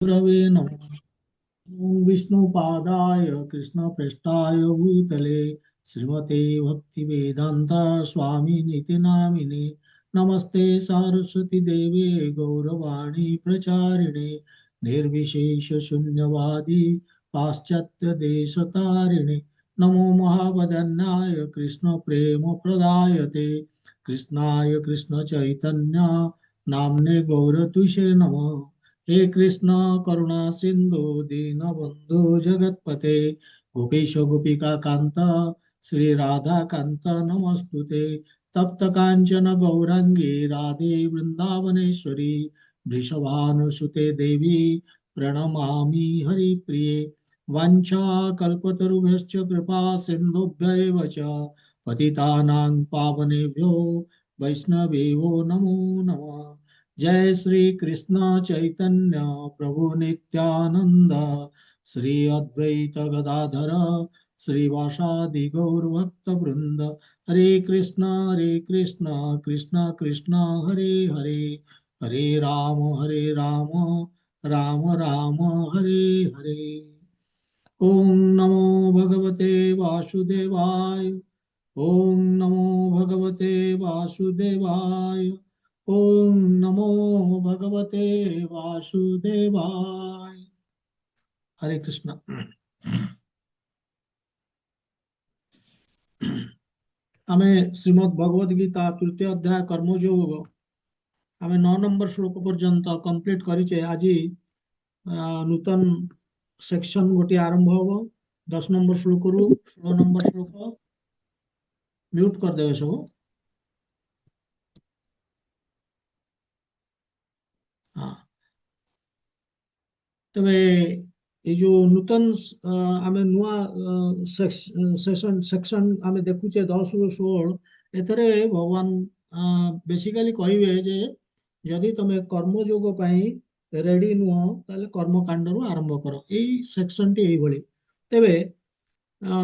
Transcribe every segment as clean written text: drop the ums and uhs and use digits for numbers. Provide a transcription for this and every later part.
गुरवे नमः। ओम विष्णुपादाय कृष्णप्रेष्ठाय भूतले श्रीमते भक्तिवेदांता स्वामिनिति नामिने नमस्ते सरस्वती देवे गौरवाणी प्रचारिणे निर्विशेष शून्यवादी पाश्चात्य देशतारिणे नमो महावदन्याय कृष्ण प्रेम प्रदायते कृष्णाय कृष्ण चैतन्य नामने गौरतुषे नमः। हे कृष्ण करुणा सिंधु दीनबंधु जगतपते गोपेश गोपिका कांत श्री राधा कांत नमस्तुते तप्त कांचन गौरांगी राधे वृंदावनेश्वरी वृषभानुसुते देवी प्रणमामि हरिप्रिये वाञ्छा कल्पतरुभ्यश्च कृपा सिन्धुभ्य एव च पतितानां पावनेभ्यो वैष्णवेभ्यो नमो नमः। जय श्री कृष्ण चैतन्य प्रभु नित्यानंद श्री अद्वैत गदाधर श्रीवासादि गौर भक्त वृंद हरे कृष्ण कृष्ण कृष्ण हरे हरे हरे राम राम राम हरे हरे। ओम नमो भगवते वासुदेवाय। ओम नमो भगवते वासुदेवाय। ओम नमो भगवते वासुदेवाय। हरे कृष्ण। आमे श्रीमद् भगवद गीता तृतीय अध्याय कर्मयोग आमे 9 नंबर श्लोक पर्यंत कंप्लीट करिचे। आज नूतन सेक्शन गोटे आरंभ हब। 10 नंबर श्लोक रु 16 नंबर श्लोक म्यूट करदेवे सब। हाँ, ତେବେ ଏଇ ଯୋଉ ନୂତନ ଆମେ ନୂଆ ସେକ୍ସନ ସେକ୍ସନ ଆମେ ଦେଖୁଛେ 10 ରୁ 16। ଏଥିରେ ଭଗବାନ ବେସିକାଲି କହିବେ ଯେ ଯଦି ତମେ କର୍ମଯୋଗ ପାଇଁ ରେଡି ନୁହଁ ତାହେଲେ କର୍ମକାଣ୍ଡରୁ ଆରମ୍ଭ କର। ଏଇ ସେକ୍ସନଟି ଏଇଭଳି। ତେବେ ଅ,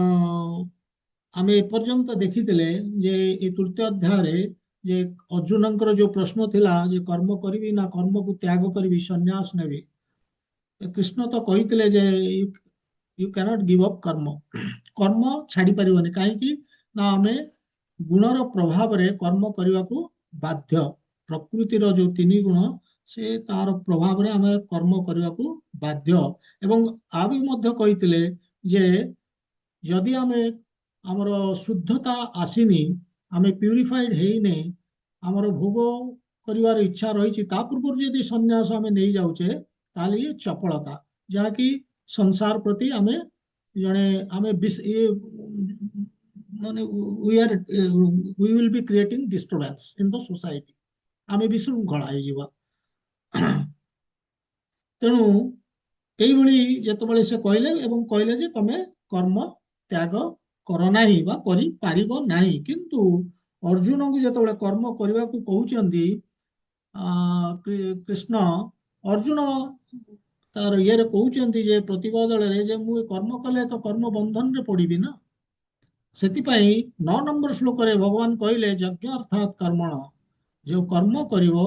ଆମେ ଏପର୍ଯ୍ୟନ୍ତ ଦେଖିଥିଲେ ଯେ ଏଇ ତୃତୀୟ ଅଧ୍ୟାୟରେ ଯେ ଅର୍ଜୁନଙ୍କର ଯୋଉ ପ୍ରଶ୍ନ ଥିଲା ଯେ କର୍ମ କରିବି ନା କର୍ମକୁ ତ୍ୟାଗ କରିବି ସନ୍ନ୍ୟାସ ନେବି। କୃଷ୍ଣ ତ କହିଥିଲେ ଯେ ୟୁ କ୍ୟାନଟ୍ ଗିଭ୍ ଅପ୍ କର୍ମ। କର୍ମ ଛାଡି ପାରିବନି କାହିଁକି ନା ଆମେ ଗୁଣର ପ୍ରଭାବରେ କର୍ମ କରିବାକୁ ବାଧ୍ୟ। ପ୍ରକୃତିର ଯୋଉ 3 ଗୁଣ ସେ ତାର ପ୍ରଭାବରେ ଆମେ କର୍ମ କରିବାକୁ ବାଧ୍ୟ। ଏବଂ ଆଉ ବି ମଧ୍ୟ କହିଥିଲେ ଯେ ଯଦି ଆମେ ଆମର ଶୁଦ୍ଧତା ଆସିନି, ଆମେ ପ୍ୟୁରିଫାଇଡ ହେଇନେ, ଆମର ଭୋଗ କରିବାର ଇଚ୍ଛା ରହିଛି ତା ପୂର୍ବରୁ ଯଦି ସନ୍ନ୍ୟାସ ଆମେ ନେଇଯାଉଛେ ତାହେଲେ ଇଏ ଚପଳତା, ଯାହାକି ସଂସାର ପ୍ରତି ଆମେ ଜଣେ ଆମେ ଇଏ ମାନେ we are we will be creating disturbance in the society. ଆମେ ବିଶୃଙ୍ଖଳା ହେଇଯିବା। ତେଣୁ ଏଇଭଳି ଯେତେବେଳେ ସେ କହିଲେ ଏବଂ କହିଲେ ଯେ ତମେ କର୍ମ ତ୍ୟାଗ କର ନାହିଁ ବା କରିପାରିବ ନାହିଁ। କିନ୍ତୁ ଅର୍ଜୁନଙ୍କୁ ଯେତେବେଳେ କର୍ମ କରିବାକୁ କହୁଛନ୍ତି କୃଷ୍ଣ, ଅର୍ଜୁନ ତାର ଇଏରେ କହୁଛନ୍ତି ଯେ ପ୍ରତିବଦଳରେ ଯେ ମୁଁ ଏ କର୍ମ କଲେ ତ କର୍ମ ବନ୍ଧନରେ ପଡିବି ନା। ସେଥିପାଇଁ 9 ନମ୍ବର ଶ୍ଲୋକରେ ଭଗବାନ କହିଲେ ଯଜ୍ଞ ଅର୍ଥାତ୍ କର୍ମଣ। ଯୋଉ କର୍ମ କରିବ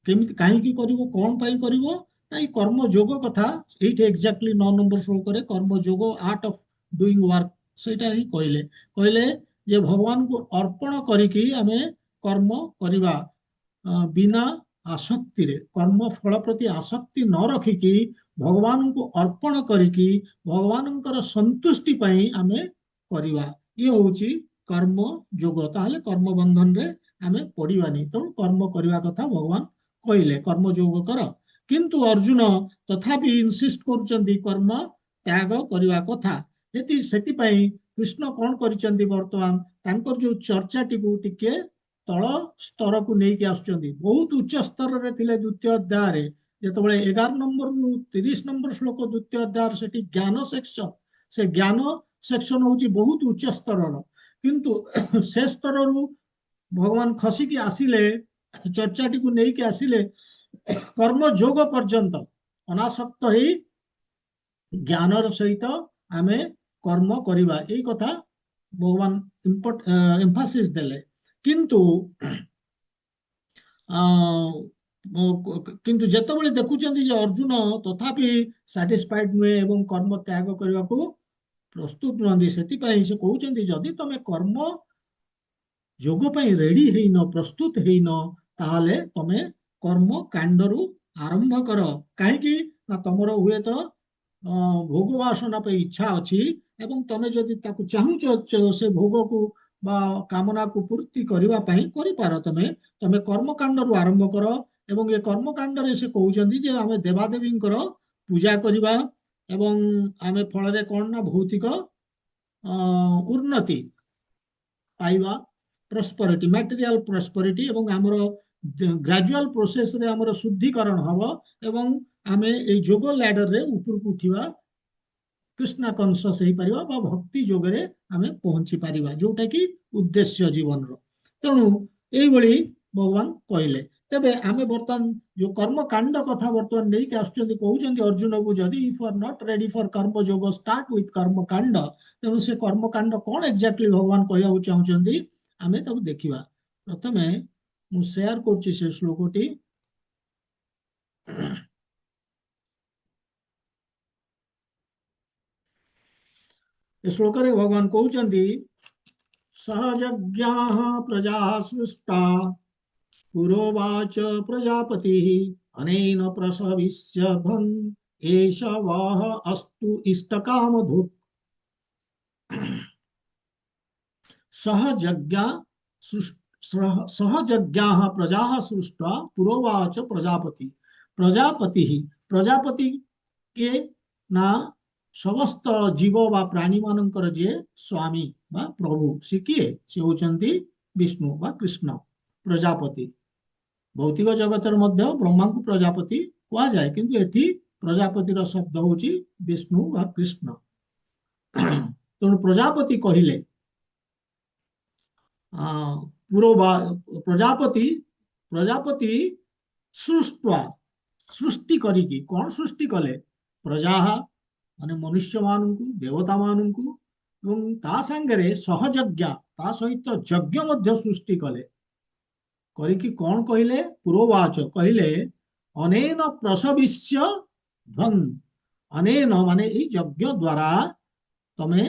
କେମିତି କାହିଁକି କରିବ କଣ ପାଇଁ କରିବ ନା ଏଇ କର୍ମ ଯୋଗ କଥା ଏଇଠି ଏକ୍ଜାକ୍ଟଲି 9 ନମ୍ବର ଶ୍ଲୋକରେ କର୍ମ ଯୋଗ ଆର୍ଟ ଅଫ ଡୁଇଂ ୱାର୍କ ସେଇଟା ହିଁ କହିଲେ। କହିଲେ ଯେ ଭଗବାନଙ୍କୁ ଅର୍ପଣ କରିକି ଆମେ କର୍ମ କରିବା ବିନା ଆସକ୍ତିରେ, କର୍ମ ଫଳ ପ୍ରତି ଆସକ୍ତି ନ ରଖିକି ଭଗବାନଙ୍କୁ ଅର୍ପଣ କରିକି ଭଗବାନଙ୍କର ସନ୍ତୁଷ୍ଟି ପାଇଁ ଆମେ କରିବା। ଇଏ ହଉଛି କର୍ମ ଯୋଗ। ତାହେଲେ କର୍ମ ବନ୍ଧନରେ ଆମେ ପଡିବାନି। ତେଣୁ କର୍ମ କରିବା କଥା ଭଗବାନ କହିଲେ କର୍ମ ଯୋଗ କର। କିନ୍ତୁ ଅର୍ଜୁନ ତଥାପି ଇନସିଷ୍ଟ କରୁଛନ୍ତି କର୍ମ ତ୍ୟାଗ କରିବା କଥା। ସେଥିପାଇଁ କୃଷ୍ଣ କଣ କରିଛନ୍ତି ବର୍ତ୍ତମାନ ତାଙ୍କର ଯୋଉ ଚର୍ଚ୍ଚାଟିକୁ ଟିକେ ତଳ ସ୍ତରକୁ ନେଇକି ଆସୁଛନ୍ତି। ବହୁତ ଉଚ୍ଚ ସ୍ତରରେ ଥିଲେ ଦ୍ୱିତୀୟ ଅଧ୍ୟାୟରେ, ଯେତେବେଳେ 11 ନମ୍ବରରୁ 30 ନମ୍ବର ଶ୍ଲୋକ ଦ୍ୱିତୀୟ ଅଧ୍ୟାୟରେ ସେଠି ଜ୍ଞାନ ସେକ୍ସନ, ସେ ଜ୍ଞାନ ସେକ୍ସନ ହଉଛି ବହୁତ ଉଚ୍ଚ ସ୍ତରର। କିନ୍ତୁ ସେ ସ୍ତରରୁ ଭଗବାନ ଖସିକି ଆସିଲେ, ଚର୍ଚ୍ଚାଟିକୁ ନେଇକି ଆସିଲେ କର୍ମ ଯୋଗ ପର୍ଯ୍ୟନ୍ତ ଅନାସକ୍ତ ହେଇ ଜ୍ଞାନର ସହିତ ଆମେ କର୍ମ କରିବା, ଏଇ କଥା ଭଗବାନ ଏମ୍ଫାସିସ୍ ଦେଲେ। କିନ୍ତୁ କିନ୍ତୁ ଯେତେବେଳେ ଦେଖୁଛନ୍ତି ଯେ ଅର୍ଜୁନ ତଥାପି ସାଟିସ୍ଫାଇଡ ନୁହେଁ ଏବଂ କର୍ମ ତ୍ୟାଗ କରିବାକୁ ପ୍ରସ୍ତୁତ ନୁହନ୍ତି, ସେଥିପାଇଁ ସେ କହୁଛନ୍ତି ଯଦି ତମେ କର୍ମ ଯୋଗ ପାଇଁ ରେଡି ହେଇନ, ପ୍ରସ୍ତୁତ ହେଇନ, ତାହେଲେ ତମେ କର୍ମ କାଣ୍ଡରୁ ଆରମ୍ଭ କର। କାହିଁକି ନା ତମର ହୁଏତ ଭୋଗ ବାସନା ପାଇଁ ଇଚ୍ଛା ଅଛି ଏବଂ ତମେ ଯଦି ତାକୁ ଚାହୁଁଛ ସେ ଭୋଗକୁ ବା କାମନାକୁ ପୂର୍ତ୍ତି କରିବା ପାଇଁ କରିପାର। ତମେ ତମେ କର୍ମକାଣ୍ଡରୁ ଆରମ୍ଭ କର। ଏବଂ ଏ କର୍ମକାଣ୍ଡରେ ସେ କହୁଛନ୍ତି ଯେ ଆମେ ଦେବାଦେବୀଙ୍କର ପୂଜା କରିବା ଏବଂ ଆମେ ଫଳରେ କଣ ନା ଭୌତିକ ଉନ୍ନତି ପାଇବା, ପ୍ରସ୍ପରିଟି, ମ୍ୟାଟେରିଆଲ ପ୍ରସ୍ପରିଟି, ଏବଂ ଆମର ଗ୍ରାଜୁଆଲ ପ୍ରୋସେସରେ ଆମର ଶୁଦ୍ଧିକରଣ ହବ ଏବଂ ଆମେ ଏଇ ଯୋଗ ଲ୍ୟାଡରରେ ଉପରକୁ ଉଠିବା, କୃଷ୍ଣା କନସସ୍ ହେଇପାରିବା ବା ଭକ୍ତି ଯୋଗରେ ଆମେ ପହଞ୍ଚି ପାରିବା, ଯୋଉଟା କି ଉଦ୍ଦେଶ୍ୟ ଜୀବନର। ତେଣୁ ଏଇଭଳି ଭଗବାନ କହିଲେ। ତେବେ ଆମେ ବର୍ତ୍ତମାନ ଯୋଉ କର୍ମକାଣ୍ଡ କଥା ବର୍ତ୍ତମାନ ନେଇକି ଆସୁଛନ୍ତି, କହୁଛନ୍ତି ଅର୍ଜୁନକୁ ଯଦି if are not ready for karma yoga start with କର୍ମକାଣ୍ଡ। ତେଣୁ ସେ କର୍ମକାଣ୍ଡ କଣ ଏକ୍ଜାକ୍ଟଲି ଭଗବାନ କହିବାକୁ ଚାହୁଁଛନ୍ତି ଆମେ ତାକୁ ଦେଖିବା। ପ୍ରଥମେ ମୁଁ ସେୟାର କରୁଛି ସେ ଶ୍ଲୋକଟି। ଏ ଶ୍ଲୋକରେ ଭଗବାନ କହୁଛନ୍ତି ସହଯଜ୍ଞାଃ ପ୍ରଜା ସୃଷ୍ଟା ପୁରୋବାଚ ପ୍ରଜାପତି ଅନେନ ପ୍ରସବିଷ୍ୟଭନ୍ ଏଷ वः अस्तु इष्टकामधुक्। सहजज्ञा सहजज्ञाः प्रजाः सृष्ट्वा पुरोवाच प्रजापति। प्रजापति प्रजापति के ना समस्त जीव ବା ପ୍ରାଣୀ ମାନଙ୍କର ଯିଏ ସ୍ୱାମୀ ବା ପ୍ରଭୁ ସେ କିଏ? ସେ ହେଉଛନ୍ତି ବିଷ୍ଣୁ ବା କୃଷ୍ଣ। ପ୍ରଜାପତି ଭୌତିକ ଜଗତରେ ମଧ୍ୟ ବ୍ରହ୍ମାଙ୍କୁ ପ୍ରଜାପତି କୁହାଯାଏ, କିନ୍ତୁ ଏଠି ପ୍ରଜାପତିର ଶବ୍ଦ ହଉଛି ବିଷ୍ଣୁ ବା କୃଷ୍ଣ। ତେଣୁ ପ୍ରଜାପତି କହିଲେ ପ୍ରଜାପତି ପ୍ରଜାପତି ସୃଷ୍ଟ୍ୱା ସୃଷ୍ଟି କରିକି କଣ ସୃଷ୍ଟି କଲେ? ପ୍ରଜା ମାନେ ମନୁଷ୍ୟ ମାନଙ୍କୁ, ଦେବତା ମାନଙ୍କୁ, ଏବଂ ତା ସାଙ୍ଗରେ ସହଯଜ୍ଞ ତା ସହିତ ଯଜ୍ଞ ମଧ୍ୟ ସୃଷ୍ଟି କଲେ। କରିକି କଣ କହିଲେ? ପୁରୋବାଚ କହିଲେ ଅନେନ ପ୍ରସବିଷ୍ୟ ଧନ୍। ଅନେନ ମାନେ ଏଇ ଯଜ୍ଞ ଦ୍ୱାରା ତମେ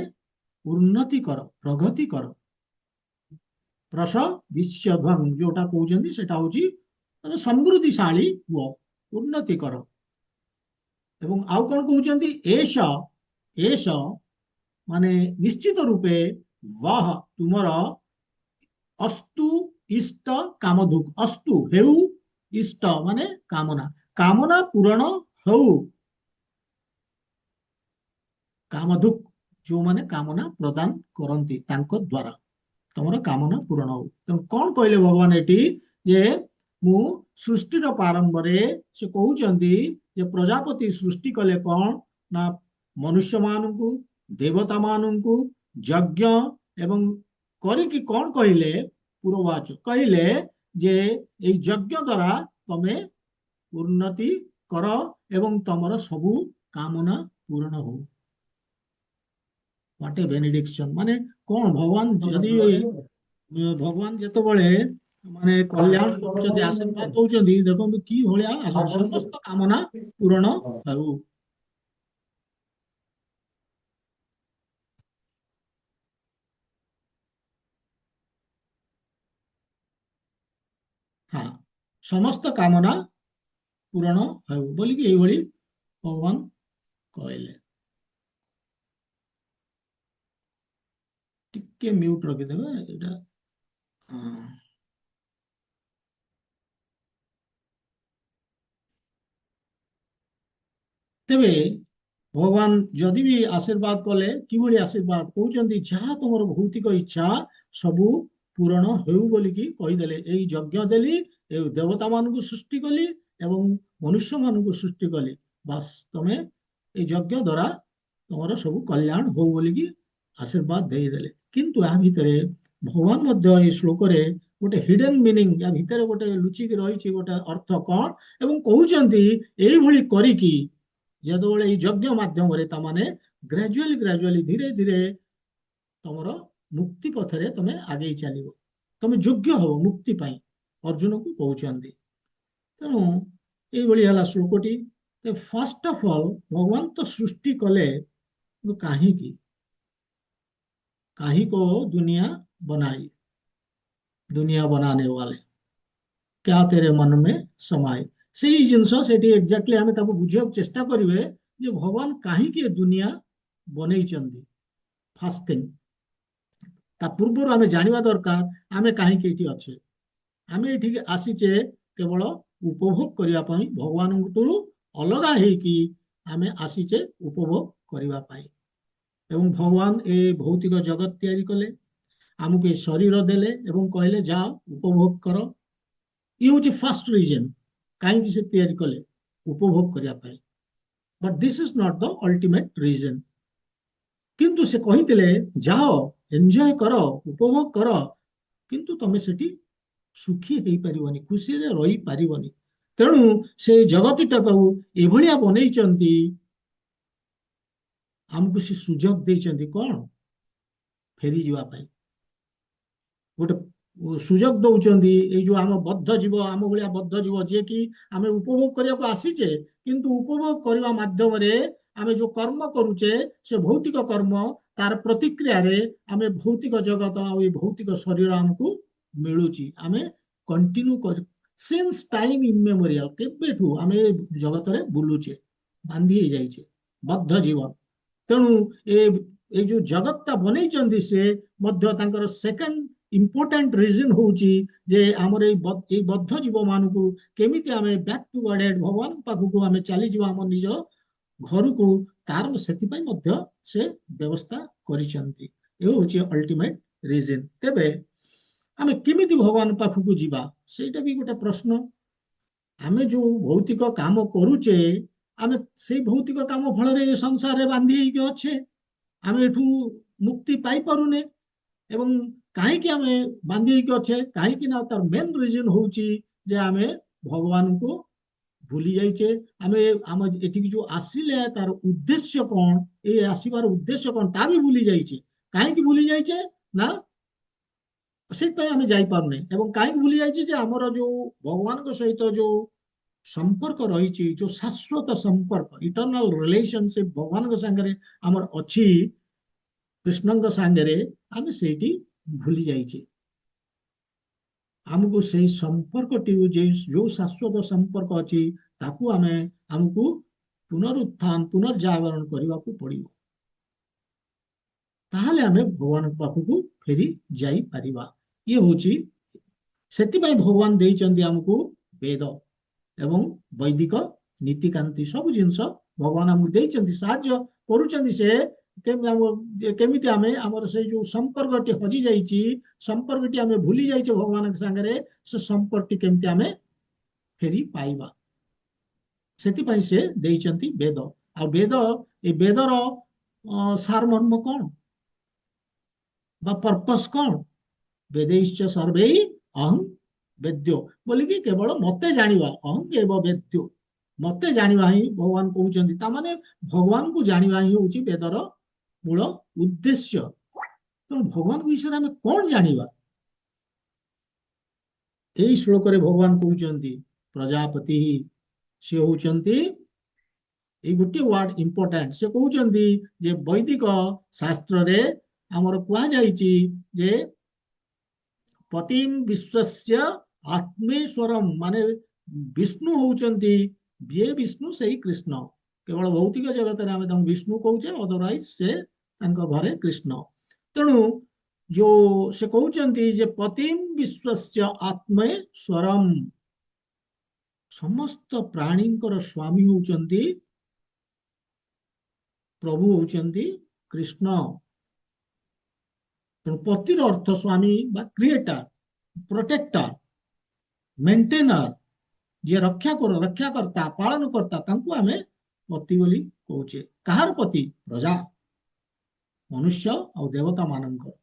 ଉନ୍ନତି କର, ପ୍ରଗତି କର। ପ୍ରସବିଷ୍ୟଭନ୍ ଯୋଉଟା କହୁଛନ୍ତି ସେଟା ହଉଛି ତମେ ସମୃଦ୍ଧିଶାଳୀ ହୁଅ, ଉନ୍ନତି କର। ଏବଂ ଆଉ କଣ କହୁଛନ୍ତି? ଏଷ ଏଷ ମାନେ ନିଶ୍ଚିତ ରୂପେ ବହ ତୁମର ଅସ୍ତୁ ଇଷ୍ଟ କାମଧୁକ୍। ଅସ୍ତୁ ହେଉ, ଇଷ୍ଟ ମାନେ କାମନା, କାମନା ପୂରଣ ହଉ। କାମଧୁକ୍ ଯୋଉମାନେ କାମନା ପ୍ରଦାନ କରନ୍ତି ତାଙ୍କ ଦ୍ୱାରା ତମର କାମନା ପୂରଣ ହଉ। ତେଣୁ କଣ କହିଲେ ଭଗବାନ ଏଠି? ଯେ ମୁଁ ସୃଷ୍ଟିର ପ୍ରାରମ୍ଭରେ ସେ କହୁଛନ୍ତି ଯେ ପ୍ରଜାପତି ସୃଷ୍ଟି କଲେ କଣ ନା ମନୁଷ୍ୟ ମାନଙ୍କୁ, ଦେବତା ମାନଙ୍କୁ ଯଜ୍ଞ ଏବଂ କରିକି କଣ କହିଲେ? ପୂର୍ବବାଚ କହିଲେ ଯେ ଏଇ ଯଜ୍ଞ ଦ୍ୱାରା ତମେ ଉନ୍ନତି କର ଏବଂ ତମର ସବୁ କାମନା ପୂରଣ ହଉ। ହ୍ୱାଟ ଏ ବେନିଡିକ୍ସନ! ମାନେ କଣ ଭଗବାନ ଯଦି ଭଗବାନ ଯେତେବେଳେ ମାନେ କଲ୍ୟାଣ କରୁଛନ୍ତି, ଆଶୀର୍ବାଦ ଦଉଛନ୍ତି, ଦେଖନ୍ତୁ କି ଭଳିଆ ସମସ୍ତ କାମନା ପୂରଣ ହେଉ। ହଁ, ସମସ୍ତ କାମନା ପୂରଣ ହେଉ ବୋଲିକି ଏଇଭଳି ଭଗବାନ କହିଲେ। ଟିକେ ମ୍ୟୁଟ ରଖିଦେବେ ଏଇଟା। ତେବେ ଭଗବାନ ଯଦି ବି ଆଶୀର୍ବାଦ କଲେ, କିଭଳି ଆଶୀର୍ବାଦ କହୁଛନ୍ତି? ଯାହା ତମର ଭୌତିକ ଇଚ୍ଛା ସବୁ ପୂରଣ ହେଉ ବୋଲିକି କହିଦେଲେ। ଏଇ ଯଜ୍ଞ ଦେଲି, ଏଇ ଦେବତା ମାନଙ୍କୁ ସୃଷ୍ଟି କଲି ଏବଂ ମନୁଷ୍ୟ ମାନଙ୍କୁ ସୃଷ୍ଟି କଲି। ବାସ୍ ତମେ ଏଇ ଯଜ୍ଞ ଦ୍ୱାରା ତମର ସବୁ କଲ୍ୟାଣ ହଉ ବୋଲିକି ଆଶୀର୍ବାଦ ଦେଇଦେଲେ। କିନ୍ତୁ ଏହା ଭିତରେ ଭଗବାନ ମଧ୍ୟ ଏଇ ଶ୍ଲୋକରେ ଗୋଟେ ହିଡେନ୍ ମିନିଂ, ୟା ଭିତରେ ଗୋଟେ ଲୁଚିକି ରହିଛି ଗୋଟେ ଅର୍ଥ କଣ? ଏବଂ କହୁଛନ୍ତି ଏଇଭଳି କରିକି ଯେତେବେଳେ ଏଇ ଯଜ୍ଞ ମାଧ୍ୟମରେ ତାମାନେ ଗ୍ରାଜୁଆଲି ଧୀରେ ଧୀରେ ତମର ମୁକ୍ତି ପଥରେ ତମେ ଆଗେଇ ଚାଲିବ, ତମେ ଯୋଗ୍ୟ ହବ ମୁକ୍ତି ପାଇଁ, ଅର୍ଜୁନକୁ କହୁଛନ୍ତି। ତେଣୁ ଏଇଭଳି ହେଲା ଶ୍ଲୋକଟି। ଫାର୍ଷ୍ଟ ଅଫ ଅଲ୍ भगवान तो सृष्टि कले, तो काहे की काहे को दुनिया बनाई, दुनिया बनाने वाले क्या तेरे मन में समाए। ସେଇ ଜିନିଷ ସେଠି ଏକ୍ଜାକ୍ଟଲି ଆମେ ତାକୁ ବୁଝିବାକୁ ଚେଷ୍ଟା କରିବେ ଯେ ଭଗବାନ କାହିଁକି ଏ ଦୁନିଆ ବନେଇଛନ୍ତି। ଫାର୍ଷ୍ଟ ଥିଙ୍ଗ, ତା ପୂର୍ବରୁ ଆମେ ଜାଣିବା ଦରକାର ଆମେ କାହିଁକି ଏଠି ଅଛେ। ଆମେ ଏଠିକି ଆସିଛେ କେବଳ ଉପଭୋଗ କରିବା ପାଇଁ, ଭଗବାନଙ୍କଠୁ ଅଲଗା ହେଇକି ଆମେ ଆସିଛେ ଉପଭୋଗ କରିବା ପାଇଁ। ଏବଂ ଭଗବାନ ଏ ଭୌତିକ ଜଗତ ତିଆରି କଲେ, ଆମକୁ ଏ ଶରୀର ଦେଲେ ଏବଂ କହିଲେ ଯାଅ ଉପଭୋଗ କର। ଇଏ ହଉଛି ଫାର୍ଷ୍ଟ ରିଜନ କାହିଁକି ସେ ତିଆରି କଲେ, ଉପଭୋଗ କରିବା ପାଇଁ। But this is not the ultimate reason. କିନ୍ତୁ ସେ କହିଥିଲେ ଯାଅ ଏନ୍ଜୟ କର, ଉପଭୋଗ କର, କିନ୍ତୁ ତମେ ସେଠି ସୁଖୀ ହେଇପାରିବନି, ଖୁସିରେ ରହିପାରିବନି। ତେଣୁ ସେ ଜଗତଟାକୁ ଏଭଳିଆ ବନେଇଛନ୍ତି, ଆମକୁ ସେ ସୁଯୋଗ ଦେଇଛନ୍ତି କଣ, ଫେରିଯିବା ପାଇଁ। ଗୋଟେ ସୁଯୋଗ ଦଉଛନ୍ତି, ଏଇ ଯୋଉ ଆମ ବଦ୍ଧ ଜୀବ, ଆମ ଭଳିଆ ବଦ୍ଧ ଜୀବ ଯିଏକି ଆମେ ଉପଭୋଗ କରିବାକୁ ଆସିଛେ, କିନ୍ତୁ ଉପଭୋଗ କରିବା ମାଧ୍ୟମରେ ଆମେ ଯୋଉ କର୍ମ କରୁଛେ ସେ ଭୌତିକ କର୍ମ, ତାର ପ୍ରତିକ୍ରିୟାରେ ଆମେ ଭୌତିକ ଜଗତ ଆଉ ଏଇ ଭୌତିକ ଶରୀର ଆମକୁ ମିଳୁଛି। ଆମେ କଣ୍ଟିନ୍ୟୁ କରି ସିନ୍ସ ଟାଇମ ଇମେମୋରିଆଲ କେବେଠୁ ଆମେ ଜଗତରେ ବୁଲୁଛେ, ବାନ୍ଧି ହେଇଯାଇଛେ, ବଦ୍ଧ ଜୀବନ। ତେଣୁ ଏ ଏଇ ଯୋଉ ଜଗତଟା ବନେଇଛନ୍ତି ସେ ମଧ୍ୟ ତାଙ୍କର ସେକେଣ୍ଡ ଇମ୍ପୋର୍ଟାଣ୍ଟ ରିଜନ ହଉଛି ଯେ ଆମର ଏଇ ବଦ୍ଧ ଜୀବ ମାନଙ୍କୁ କେମିତି ଆମେ ବ୍ୟାକ୍ ଟୁ ଗଡେଡ ଭଗବାନ ପାଖକୁ ଆମେ ଚାଲିଯିବା ଆମ ନିଜ ଘରକୁ, ତାର ସେଥିପାଇଁ ମଧ୍ୟ ସେ ବ୍ୟବସ୍ଥା କରିଛନ୍ତି। ଏ ହଉଛି ଅଲ୍ଟିମେଟ ରିଜନ। ତେବେ ଆମେ କେମିତି ଭଗବାନ ପାଖକୁ ଯିବା, ସେଇଟା ବି ଗୋଟେ ପ୍ରଶ୍ନ। ଆମେ ଯୋଉ ଭୌତିକ କାମ କରୁଛେ, ଆମେ ସେଇ ଭୌତିକ କାମ ଫଳରେ ଏ ସଂସାରରେ ବାନ୍ଧି ହେଇକି ଅଛେ, ଆମେ ଏଠୁ ମୁକ୍ତି ପାଇପାରୁନେ। ଏବଂ କାହିଁକି ଆମେ ବାନ୍ଧି ହେଇକି ଅଛେ, କାହିଁକି ନା ତାର ମେନ୍ ରିଜନ ହଉଛି ଯେ ଆମେ ଭଗବାନଙ୍କୁ ଭୁଲି ଯାଇଛେ। ଆମେ ଆମ ଏଠିକି ଯୋଉ ଆସିଲେ ତାର ଉଦ୍ଦେଶ୍ୟ କଣ, ଏଇ ଆସିବାର ଉଦ୍ଦେଶ୍ୟ କଣ ତା ବି ଭୁଲି ଯାଇଛେ। କାହିଁକି ଭୁଲି ଯାଇଛେ ନା ସେଇଥିପାଇଁ ଆମେ ଯାଇପାରୁନେ। ଏବଂ କାହିଁକି ଭୁଲି ଯାଇଛି ଯେ ଆମର ଯୋଉ ଭଗବାନଙ୍କ ସହିତ ଯୋଉ ସମ୍ପର୍କ ରହିଛି, ଯୋଉ ଶାଶ୍ୱତ ସମ୍ପର୍କ, ଇଟର୍ନାଲ ରିଲେସନସିପ ଭଗବାନଙ୍କ ସାଙ୍ଗରେ ଆମର ଅଛି, କୃଷ୍ଣଙ୍କ ସାଙ୍ଗରେ, ଆମେ ସେଇଠି ଭୁଲି ଯାଇଛେ। ଆମକୁ ସେଇ ସମ୍ପର୍କଟି ଯୋଉ ଶାଶ୍ୱତ ସମ୍ପର୍କ ଅଛି ତାକୁ ଆମକୁ ପୁନରୁତ୍ଥାନ ପୁନର୍ଜାଗରଣ କରିବାକୁ ପଡିବ। ତାହେଲେ ଆମେ ଭଗବାନଙ୍କ ପାଖକୁ ଫେରି ଯାଇପାରିବା। ଇଏ ହଉଛି, ସେଥିପାଇଁ ଭଗବାନ ଦେଇଛନ୍ତି ଆମକୁ ବେଦ ଏବଂ ବୈଦିକ ନୀତିକାନ୍ତି, ସବୁ ଜିନିଷ ଭଗବାନ ଆମକୁ ଦେଇଛନ୍ତି, ସାହାଯ୍ୟ କରୁଛନ୍ତି। ସେ କେମିତି ଆମେ ଆମର ସେଇ ଯୋଉ ସମ୍ପର୍କଟି ହଜି ଯାଇଛି, ସମ୍ପର୍କଟି ଆମେ ଭୁଲି ଯାଇଛେ ଭଗବାନଙ୍କ ସାଙ୍ଗରେ, ସେ ସମ୍ପର୍କଟି କେମିତି ଆମେ ଫେରି ପାଇବା, ସେଥିପାଇଁ ସେ ଦେଇଛନ୍ତି ବେଦ। ଆଉ ବେଦ, ଏ ବେଦର ସାରମର୍ମ କଣ ବା ପର୍ପସ କଣ, ବେदैश्च सर्वै ଅହଂ ବେଦ୍ୟ, ବୋଲିକି କେବଳ ମତେ ଜାଣିବା, ଅହଂ ଏବ ବେଦ୍ୟ, ମତେ ଜାଣିବା ହିଁ ଭଗବାନ କହୁଛନ୍ତି। ତାମାନେ ଭଗବାନଙ୍କୁ ଜାଣିବା ହିଁ ହଉଛି ବେଦର ମୂଳ ଉଦ୍ଦେଶ୍ୟ। ତେଣୁ ଭଗବାନଙ୍କ ବିଷୟରେ ଆମେ କଣ ଜାଣିବା, ଏଇ ଶ୍ଲୋକରେ ଭଗବାନ କହୁଛନ୍ତି ପ୍ରଜାପତି, ସେ ହଉଛନ୍ତି, ଏଇ ଗୋଟିଏ ୱାର୍ଡ ଇମ୍ପୋର୍ଟାଣ୍ଟ। ସେ କହୁଛନ୍ତି ଯେ ବୈଦିକ ଶାସ୍ତ୍ରରେ ଆମର କୁହାଯାଇଛି ଯେ ପତିମ୍ ବିଶ୍ୱସ୍ୟ ଆତ୍ମେଶ୍ୱରମ୍, ମାନେ ବିଷ୍ଣୁ ହଉଛନ୍ତି, ଯିଏ ବିଷ୍ଣୁ ସେଇ କୃଷ୍ଣ। କେବଳ ଭୌତିକ ଜଗତରେ ଆମେ ତାଙ୍କୁ ବିଷ୍ଣୁ କହୁଛେ, ଅଦରୱାଇଜ ସେ ତାଙ୍କ ଘରେ କୃଷ୍ଣ। ତେଣୁ ଯୋଉ ସେ କହୁଛନ୍ତି ଯେ ପତିମ୍ ବିଶ୍ୱସ୍ୟ ଆତ୍ମେଶ୍ୱରମ୍, ସମସ୍ତ ପ୍ରାଣୀଙ୍କର ସ୍ୱାମୀ ହଉଛନ୍ତି, ପ୍ରଭୁ ହଉଛନ୍ତି କୃଷ୍ଣ। ତେଣୁ ପତିର ଅର୍ଥ ସ୍ୱାମୀ ବା କ୍ରିଏଟର, ପ୍ରୋଟେକ୍ଟର, ମେଣ୍ଟେନର, ଯିଏ ରକ୍ଷାକର୍ତ୍ତା, ପାଳନକର୍ତ୍ତା, ତାଙ୍କୁ ଆମେ ପତି ବୋଲି କହୁଛେ। କାହାର ପତି, ପ୍ରଜା, ମନୁଷ୍ୟ ଆଉ ଦେବତା ମାନଙ୍କର।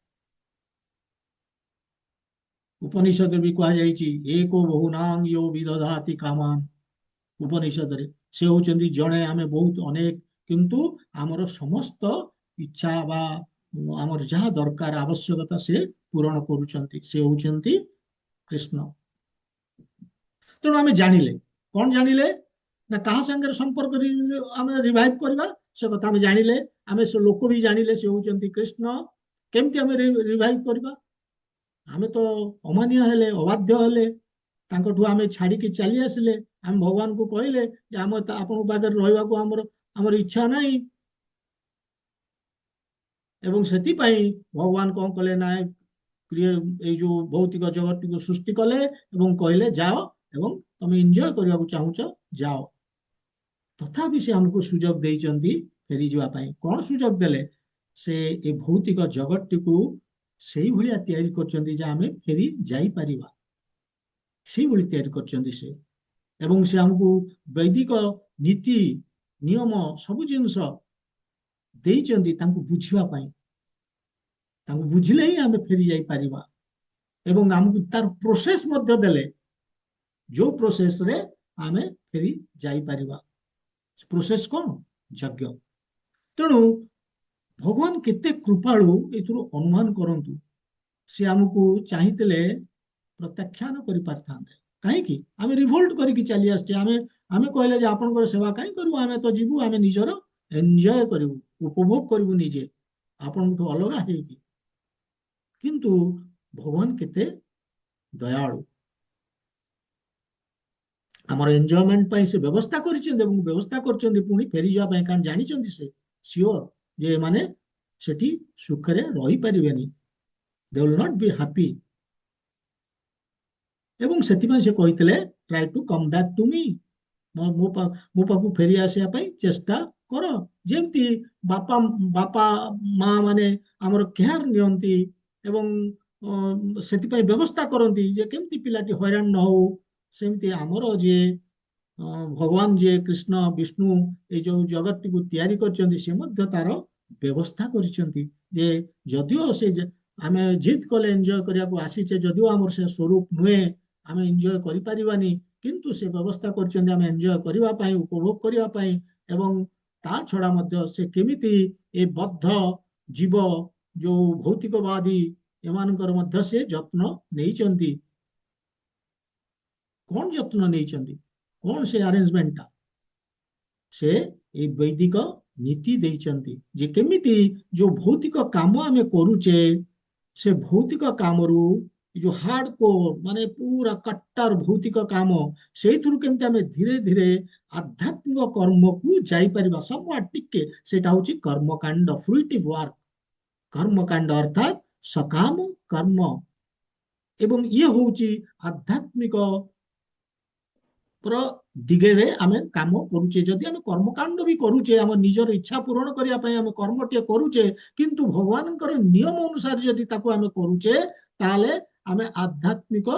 ଉପନିଷଦରେ ବି କୁହାଯାଇଛି एको ବହୁନାଂ ୟୋ ବିଦଧାତି କାମାନ୍, ଉପନିଷଦରେ ସେ ହଉଛନ୍ତି ଜଣେ, ଆମେ ବହୁତ ଅନେକ, କିନ୍ତୁ ଆମର ସମସ୍ତ ଇଚ୍ଛା ବା ଆମର ଯାହା ଦରକାର ଆବଶ୍ୟକତା ସେ ପୂରଣ କରୁଛନ୍ତି, ସେ ହଉଛନ୍ତି କୃଷ୍ଣ। ତେଣୁ ଆମେ ଜାଣିଲେ कौन जानिले ना कहा संगे संपर्क आम रिवाइव करवा से कथा आम जानिले आम से लोक भी जानिले से होचंती कृष्ण केमती आम रिवाइव करवा आम तो अमानिया हेले अबाध्य हेले तांकठू आम छाड़ी चली आसिले आम भगवान को कहले आम आपण पाखे रहा आमर आमर इच्छा नहीं एवं सेतिपाई भगवान कौन कले ना ये जो भौतिक जगत को सृष्टि कले एवं कहले जाओ एवं तुम एंजॉय करने को चाहूच जाओ तथापि से हमको सुजोग देइचंती फेरी जीवा पाई कौन सुजोग देले से ए भौतिक जगत को सेही भलिया तैयारी करचंती जे आमे फेरी जाई परिबा सेही भली तैयारी करचंती से एवं से हमको वैदिक नीति नियम सब जिनस देइचंती तांको बुझिवा पाई तांको बुझिले ही आमे फेरी जाई परिबा एवं हमको तार प्रोसेस मध्य देले जो प्रोसेस रे आमे फेरी जाई परिबा प्रोसेस कौन यज्ञ तेणु भगवान केते कृपालु एथुरो अनुमान करंतु से हमको चाहिए प्रत्याख्यान कर पारिथांते कहीं आम रिभोल्ट करके चली आसचे आम कहले आपण सेवा कहीं करूँ आम तो जीवु आम निजर एंजॉय करूँ उपभोग करूँ निजे आपण अलग है किंतु भगवान केते दयालु आमर एंजॉयमेंट से व्यवस्था व्यवस्था पुणी फेरी जावाई कारण जानी से सियोर जे माने सेठी सुखरे रही पारिबेनी they will not be happy एवं सेतिमा से कहितले try to come back to me मो पाखु फेरी आसिया पई चेष्टा कर जेमती बापा बापा माँ माने आमर केयर नियंती एवं सेतिपाई व्यवस्था करंती जे केमती पिलाटी हैरान न हो सेमती आमर जे भगवान जे कृष्ण विष्णु ये जो जगत को तैयारी करचंती से मध्य तार व्यवस्था करचंती जे जदियो से आमे जिद कले एंजॉय करिया को आसीचे जदियो आमर से स्वरूप नुए आमे एंजॉय करि परिबानी किंतु से व्यवस्था करचंती आमे एंजॉय करिवा पाई उपभोग करिवा पाई एवं ता छड़ा मध्य से केमिति ए बद्ध जीव जो भौतिकवादी एमानकर मध्य से जत्न नेइचंती कौन जत्न नेइचंती कौन से अरेंजमेंट से ए वैदिक नीति देइचंती जे केमिति जो भौतिक काम आमे करूचे से भौतिक काम रु जो हार्ड कोर माने पूरा कट्टर भौतिक काम से केमती आमे धीरे धीरे आध्यात्मिक कर्म को जाई परिबा समवाट टिके सेटा होची कर्मकांड फ्रुइटिव वर्क कर्मकांड अर्थात सकाम कर्म एवं ये होची आध्यात्मिक दिगरे आमे काम करूचे जदि आमे कर्मकांड भी करूचे आम निजर इच्छा पूरण करिया पई आमे कर्मटे करूचे किंतु भगवानकर नियम अनुसार जदि ताको आमे करूचे ताले आमे आध्यात्मिक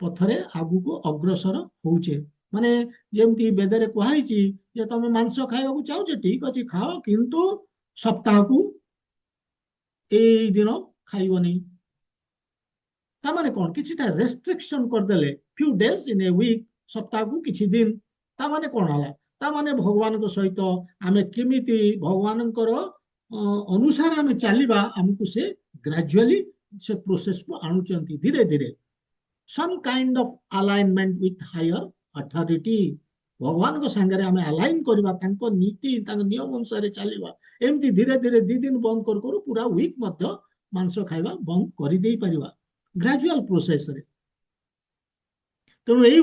पथरे आगु को अग्रसर होउचे माने जेमती वेदरे कुहाइची जे तमे मांस खाइबा को चाहूचे ठीक अछि खाओ किंतु सप्ताह को एई दिन खाइबनी ता माने कोन किछिटा रेस्ट्रिक्शन कर देले few days in a week सप्ताह को किछि दिन ता माने कोन हला ता माने भगवान को सहित आमे केमिति भगवान अनुसार आमे चलिबा हमको से ग्रेजुअली से प्रोसेस को आणुचंती धीरे धीरे some kind of alignment with higher authority भगवान को संगे आमे अलाइन करबा तांको नीति तांको नियम अनुसार चलिबा एमती धीरे धीरे 2 दिन बंद कर करू पूरा वीक मध्य मांस खाइबा बंद करि देई परिबा ग्रेजुअल प्रोसेस रे तेणु यही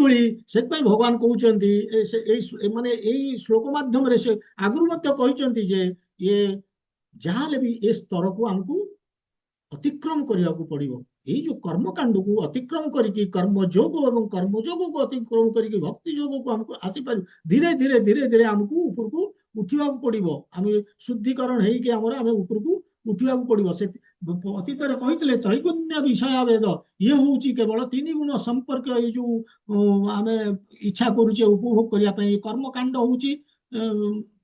भगवान कहते माने यही श्लोक माध्यम रे से आगुरी मध्य कहते जे ये जहाँ भी ए स्तर को हमको अतिक्रम करने को पड़ो यही जो कर्मकांड को अतिक्रम करके कर्मयोग एवं कर्मयोग को अतिक्रम करके भक्ति योग को हमको आसीपार धीरे धीरे धीरे धीरे हमको ऊपर को उठा पड़ो आम शुद्धिकरण होम ऊपर को उठा पड़ो से अतीत कहते त्रैगुण्य विषय वेद ये हूँ केवल 3 गुण संपर्क ये जो आम इच्छा करुचे उपभोग करने कर्मकांड हूँ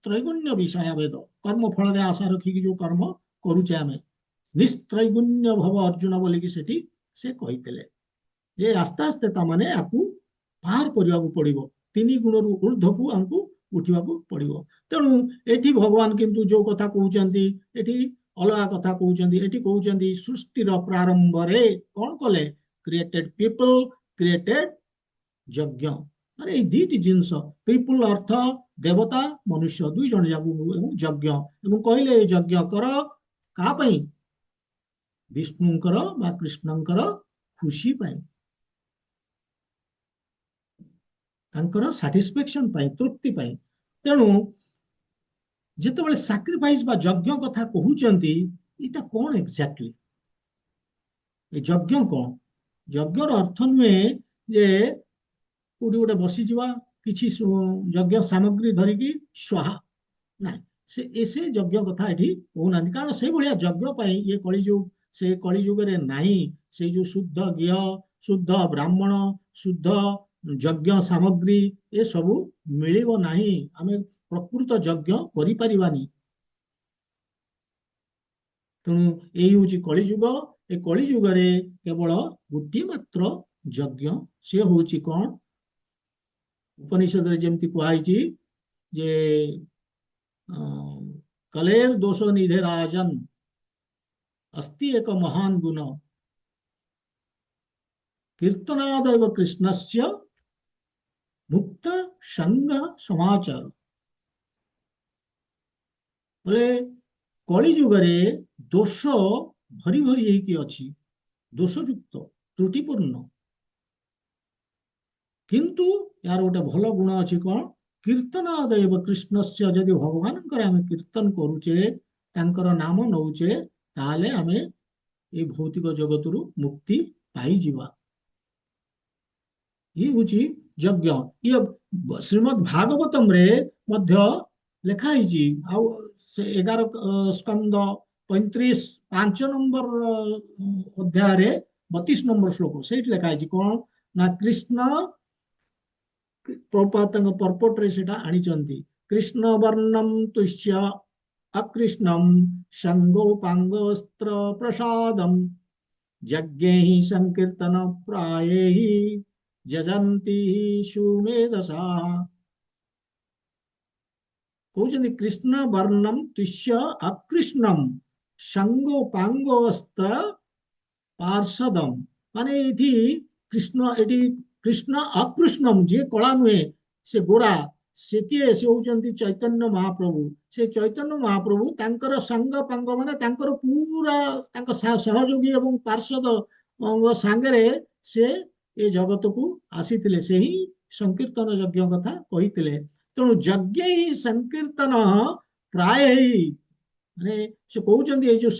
त्रैगुण्य विषय वेद कर्म फल आशा रखिकी जो कर्म करुचे आम निस्त्रैगुण्य भव अर्जुन बोलिकी सेठी से कहते ये आस्ते आस्ते तामाने आपको पार करने को पड़ो 3 गुण रु ऊर्ध्व को हमको उठा पड़ो तेणु एठी भगवान किंतु जो कथा कहते एठी अलग कथा कहते सृष्टिर प्रारंभ रे कौन कले क्रिएटेड पीपल क्रिएटेड यज्ञ ମାନେ ଏଇ ଦୁଇଟି ଜିନିଷ, ପିପୁଲ ଅର୍ଥ ଦେବତା ମନୁଷ୍ୟ ଦୁଇ ଜଣ ଯାକୁ, ଏବଂ ଯଜ୍ଞ, ଏବଂ କହିଲେ ଏ ଯଜ୍ଞ କର କାହା ପାଇଁ? ବିଷ୍ଣୁଙ୍କର ବା କୃଷ୍ଣଙ୍କର ଖୁସି ପାଇଁ, ତାଙ୍କର ସାଟିସ୍ଫାକ୍ସନ ପାଇଁ, ତୃପ୍ତି ପାଇଁ। ତେଣୁ ଯେତେବେଳେ ସାକ୍ରିଫାଇସ୍ ବା ଯଜ୍ଞ କଥା କହୁଛନ୍ତି, ଏଇଟା କଣ ଏକ୍ଜାକ୍ଟଲି? ଏ ଯଜ୍ଞ କଣ? ଯଜ୍ଞର ଅର୍ଥ ନୁହେଁ ଯେ କୋଉଠି ଗୋଟେ ବସିଯିବା, କିଛି ଯଜ୍ଞ ସାମଗ୍ରୀ ଧରିକି ସ୍ୱାହା, ନାଇଁ, ସେ ଯଜ୍ଞ କଥା ଏଠି କହୁନାହାନ୍ତି। କାରଣ ସେଇଭଳିଆ ଯଜ୍ଞ ପାଇଁ ଇଏ କଳିଯୁଗ, ସେ କଳିଯୁଗରେ ନାହିଁ। ସେଇ ଯୋଉ ଶୁଦ୍ଧ ଘିଅ, ଶୁଦ୍ଧ ବ୍ରାହ୍ମଣ, ଶୁଦ୍ଧ ଯଜ୍ଞ ସାମଗ୍ରୀ ଏସବୁ ମିଳିବ ନାହିଁ। ଆମେ ପ୍ରକୃତ ଯଜ୍ଞ କରିପାରିବାନି। ତେଣୁ ଏଇ ହଉଛି କଳିଯୁଗ। ଏ କଳିଯୁଗରେ କେବଳ ଗୋଟିଏ ମାତ୍ର ଯଜ୍ଞ, ସେ ହଉଛି କଣ? ଉପନିଷଦରେ ଯେମିତି କୁହାଯାଇଛି ଯେ କଲେର ଦୋଷ ନିଧେ ରାଜନ अस्ति एक महान गुण कीर्तनादेव कृष्णस्य मुक्त संग समाचार। बोले कली जुगरे दोष भरी भरी ହେଇକି ଅଛି, दोषयुक्त त्रुटिपूर्ण, किंतु यार गोटे भल गुण अच्छी कौन? कीर्तनादेव कृष्णस्य, जदि भगवान आम कीर्तन करुचे, तांकर नाम नौचे, ताहले आमे ये भौतिक जगत रु मुक्ति पाई जीवा। ये हूँ यज्ञ। ये श्रीमद् भागवतम रे मध्य लिखाई, आउ से 11 स्कंद 35 अध्याय रे 32 नंबर श्लोक से लिखाई कौन ना? कृष्ण प्रपात पर्पट रे सेटा आनिचंती, कृष्ण वर्णम तुष्य अकृष्णम संगोपांगस्त्र प्रसादम यज्ञे ही संकीर्तन प्राये ही जजंती सुमेधसा। कहते कृष्ण वर्णम तुष्य अकृष्णम संगोपांगस्त्र पार्षदम, माने एठी कृष्ण, एठी कृष्ण अकृष्णम, जे कला नुहे से गोरा, से किए? से होचंती चैतन्य महाप्रभु। से चैतन्य महाप्रभु तांकर संग पांग माने तांकर पूरा तांकर सहयोगी एवं पार्षद सांगरे से ए जगत को आसीथिले, से ही संकीर्तन यज्ञ कथा कहिथिले। तेणु यज्ञ ही संकीर्तन प्राय ही, माने से कहउचंती ए जो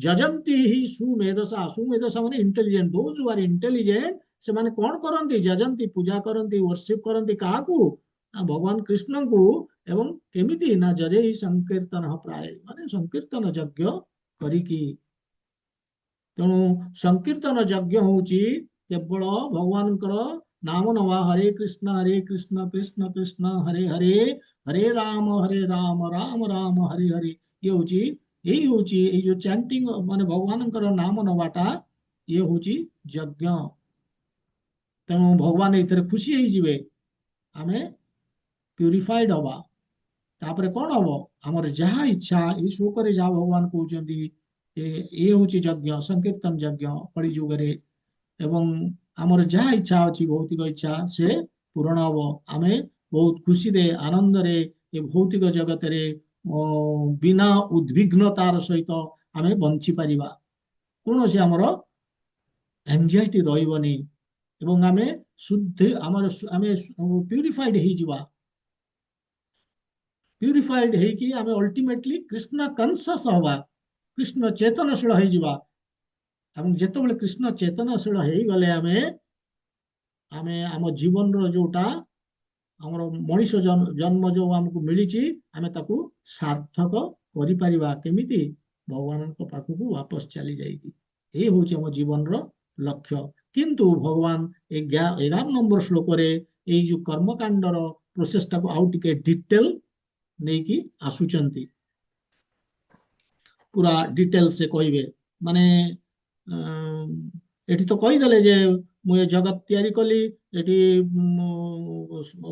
जजंती ही सुमेधसा, सुमेधसा माने intelligent, those who are intelligent, से माने कौन करती? जजंती, पूजा करती, वर्शिप करती काहाकू? भगवान कृष्ण को। एवं केमिति ना जजे ही संकीर्तन प्राय, माने संकीर्तन यज्ञ करिकी। तेणु संकीर्तन यज्ञ होची केवल भगवान नाम नवा, हरे कृष्ण कृष्ण कृष्ण हरे हरे, हरे राम राम राम हरे हरे। ये होची, यही होची ये जो चैंटिंग माने भगवान नाम नवाटा, ये होची यज्ञ। तेणु भगवान एथरे खुशी हो जिवे, आमे प्यूरिफाइड हवा। तापरे कौन हम? आमर जहा इच्छा, ये श्लोक रे जहा भगवान कहउचंती, ये होची यज्ञ, संकीर्तन यज्ञ कली जुगरे। एवं आमर जहा इच्छा अच्छी, भौतिक इच्छा, से पूरण हम। आमे बहुत खुशी दे, आनंद रे ये भौतिक जगत रे बिना उद्विग्नतार सहित आमे बंची परिबा। कौन से आमर एंजाइटी रहिबनी, एवं आमे शुद्ध आमर आमे प्यूरिफाइड हो जिवा। प्यूरिफाइड होइकी आमे अल्टीमेटली कृष्ण कन्सस हवा, कृष्ण चेतनशील हो जिवा। एवं जेतेबेले कृष्ण चेतनशील हो गले, आमे आमे आम जीवन रो जोटा आमर मनीष जन्म जो आमको मिली, आमे ताकू सार्थक करि परिबा केमिति? भगवान पाखकू वापस चली जाएगी। ये हूँ आम जीवन रो लक्ष्य। किंतु भगवान 11 नंबर श्लोक रे ये जो कर्मकांडर प्रोसेस टाको आउ टिके डिटेल नहीं कि आसुचंती, पूरा डिटेल से कहबे। माने एठी तो कहीदेले जे मुझे जगत तैयारी कली, एठी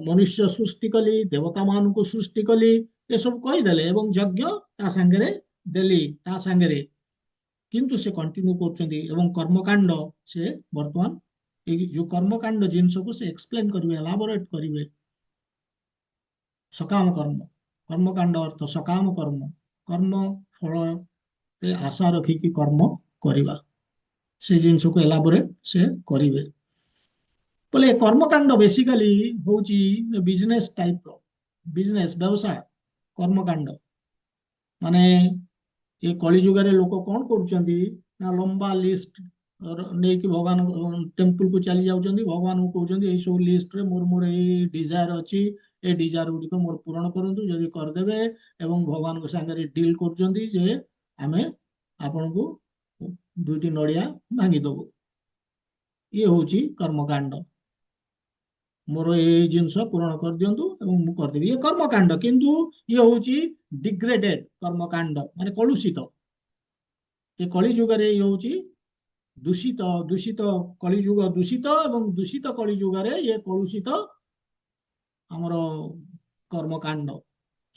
मनुष्य सृष्टि कली, देवता मान को सृष्टि कली, ये सब कहीदेले, एवं यज्ञ ता सांगरे देली ता सांगरे। किंतु से कंटिन्यू करछंती, एवं कर्मकांड से वर्तमान जो कर्मकांड जिनस को से एक्सप्लेन करेंगे, एलाबोरेट करेंगे। सकाम कर्म, कर्मकांड अर्थ सकाम कर्म, कर्म फल रे आशा रखिकी कर्म करवा, से जिनस को एलाबोरेट से करेंगे। बोले कर्मकांड बेसिकली होची बिजनेस टाइप रो, बिजनेस व्यवसाय कर्मकांड माने ये कली जुगारे लोक कौन करुछंती ना लंबा लिस्ट नेकी भगवान टेम्पल को चली जाउछंती, भगवान को कहउछंती एई सब लिस्ट रे मोर मोर एई डिजायर अछि, ए डिजायर गुडी को मोर पूर्ण करंतु, जदि करदेबे एवं भगवान को संगे डील करुछंती जे आमे आपन को दुईटी नड़िया भांगी दबु। ये होची कर्मकांड, मोर ए जिनस पूर्ण कर दियंतु एवं मु करदेबी, ये कर्मकांड। किंतु ये होची डिग्रेडेड कर्मकांड माने कलुषित। ये कली जुगरे ये होची दूषित, दूषित कली जुग दूषित एवं दूषित कली जुगरे ये कलुषित हमर कर्मकांड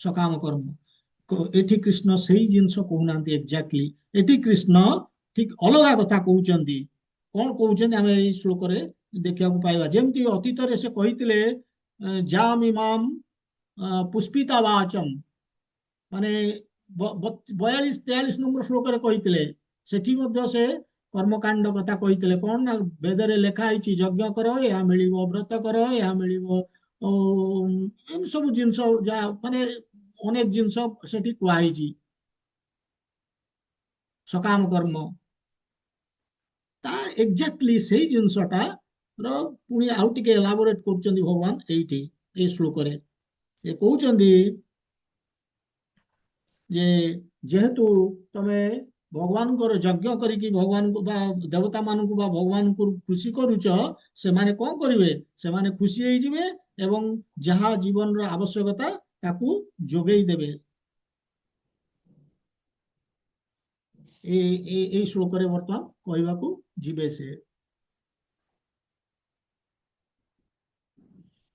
सकाम कर्म। एठी कृष्ण सेही जिनस कहउनांती एक्जाक्टली, एठी कृष्ण ठीक अलगा कथा कहउचंती। कौन कहउचंती आमे एई श्लोक रे देखिया को पाइबा, जेमती अतीत रे से कहितले जामिमाम पुष्पिता वाचम माने 42 43 नंबर श्लोक रे कहितले, सेठी मध्य से कर्मकांड कथा कहितले। कौन ना वेदरे लेखा ହେଇଛି यज्ञ करो या मिलिबो, व्रत करो या मिलिबो, एम सब जिनस जा माने अनेक जिनस सेठी कुआ ହେଇଛି सकाम कर्म। ता एक्जाक्टली सेही जिनसटा ର ପୁଣି ଆଉ ଟିକେ ଏଲାବୋରେଟ କରୁଛନ୍ତି ଭଗବାନ ଏଇଠି ଏଇ ଶ୍ଲୋକରେ। ସେ କହୁଛନ୍ତି ଯେ ଯେହେତୁ ତମେ ଭଗବାନଙ୍କର ଯଜ୍ଞ କରିକି ଭଗବାନଙ୍କୁ ବା ଦେବତା ମାନଙ୍କୁ ବା ଭଗବାନଙ୍କୁ ଖୁସି କରୁଛ, ସେମାନେ କଣ କରିବେ? ସେମାନେ ଖୁସି ହେଇଯିବେ ଏବଂ ଯାହା ଜୀବନର ଆବଶ୍ୟକତା ତାକୁ ଯୋଗେଇ ଦେବେ। ଏଇ ଶ୍ଲୋକରେ ବର୍ତ୍ତମାନ କହିବାକୁ ଯିବେ ସେ।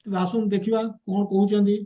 ତେବେ ଆସନ୍ତୁ ଦେଖିବା କଣ କହୁଛନ୍ତି।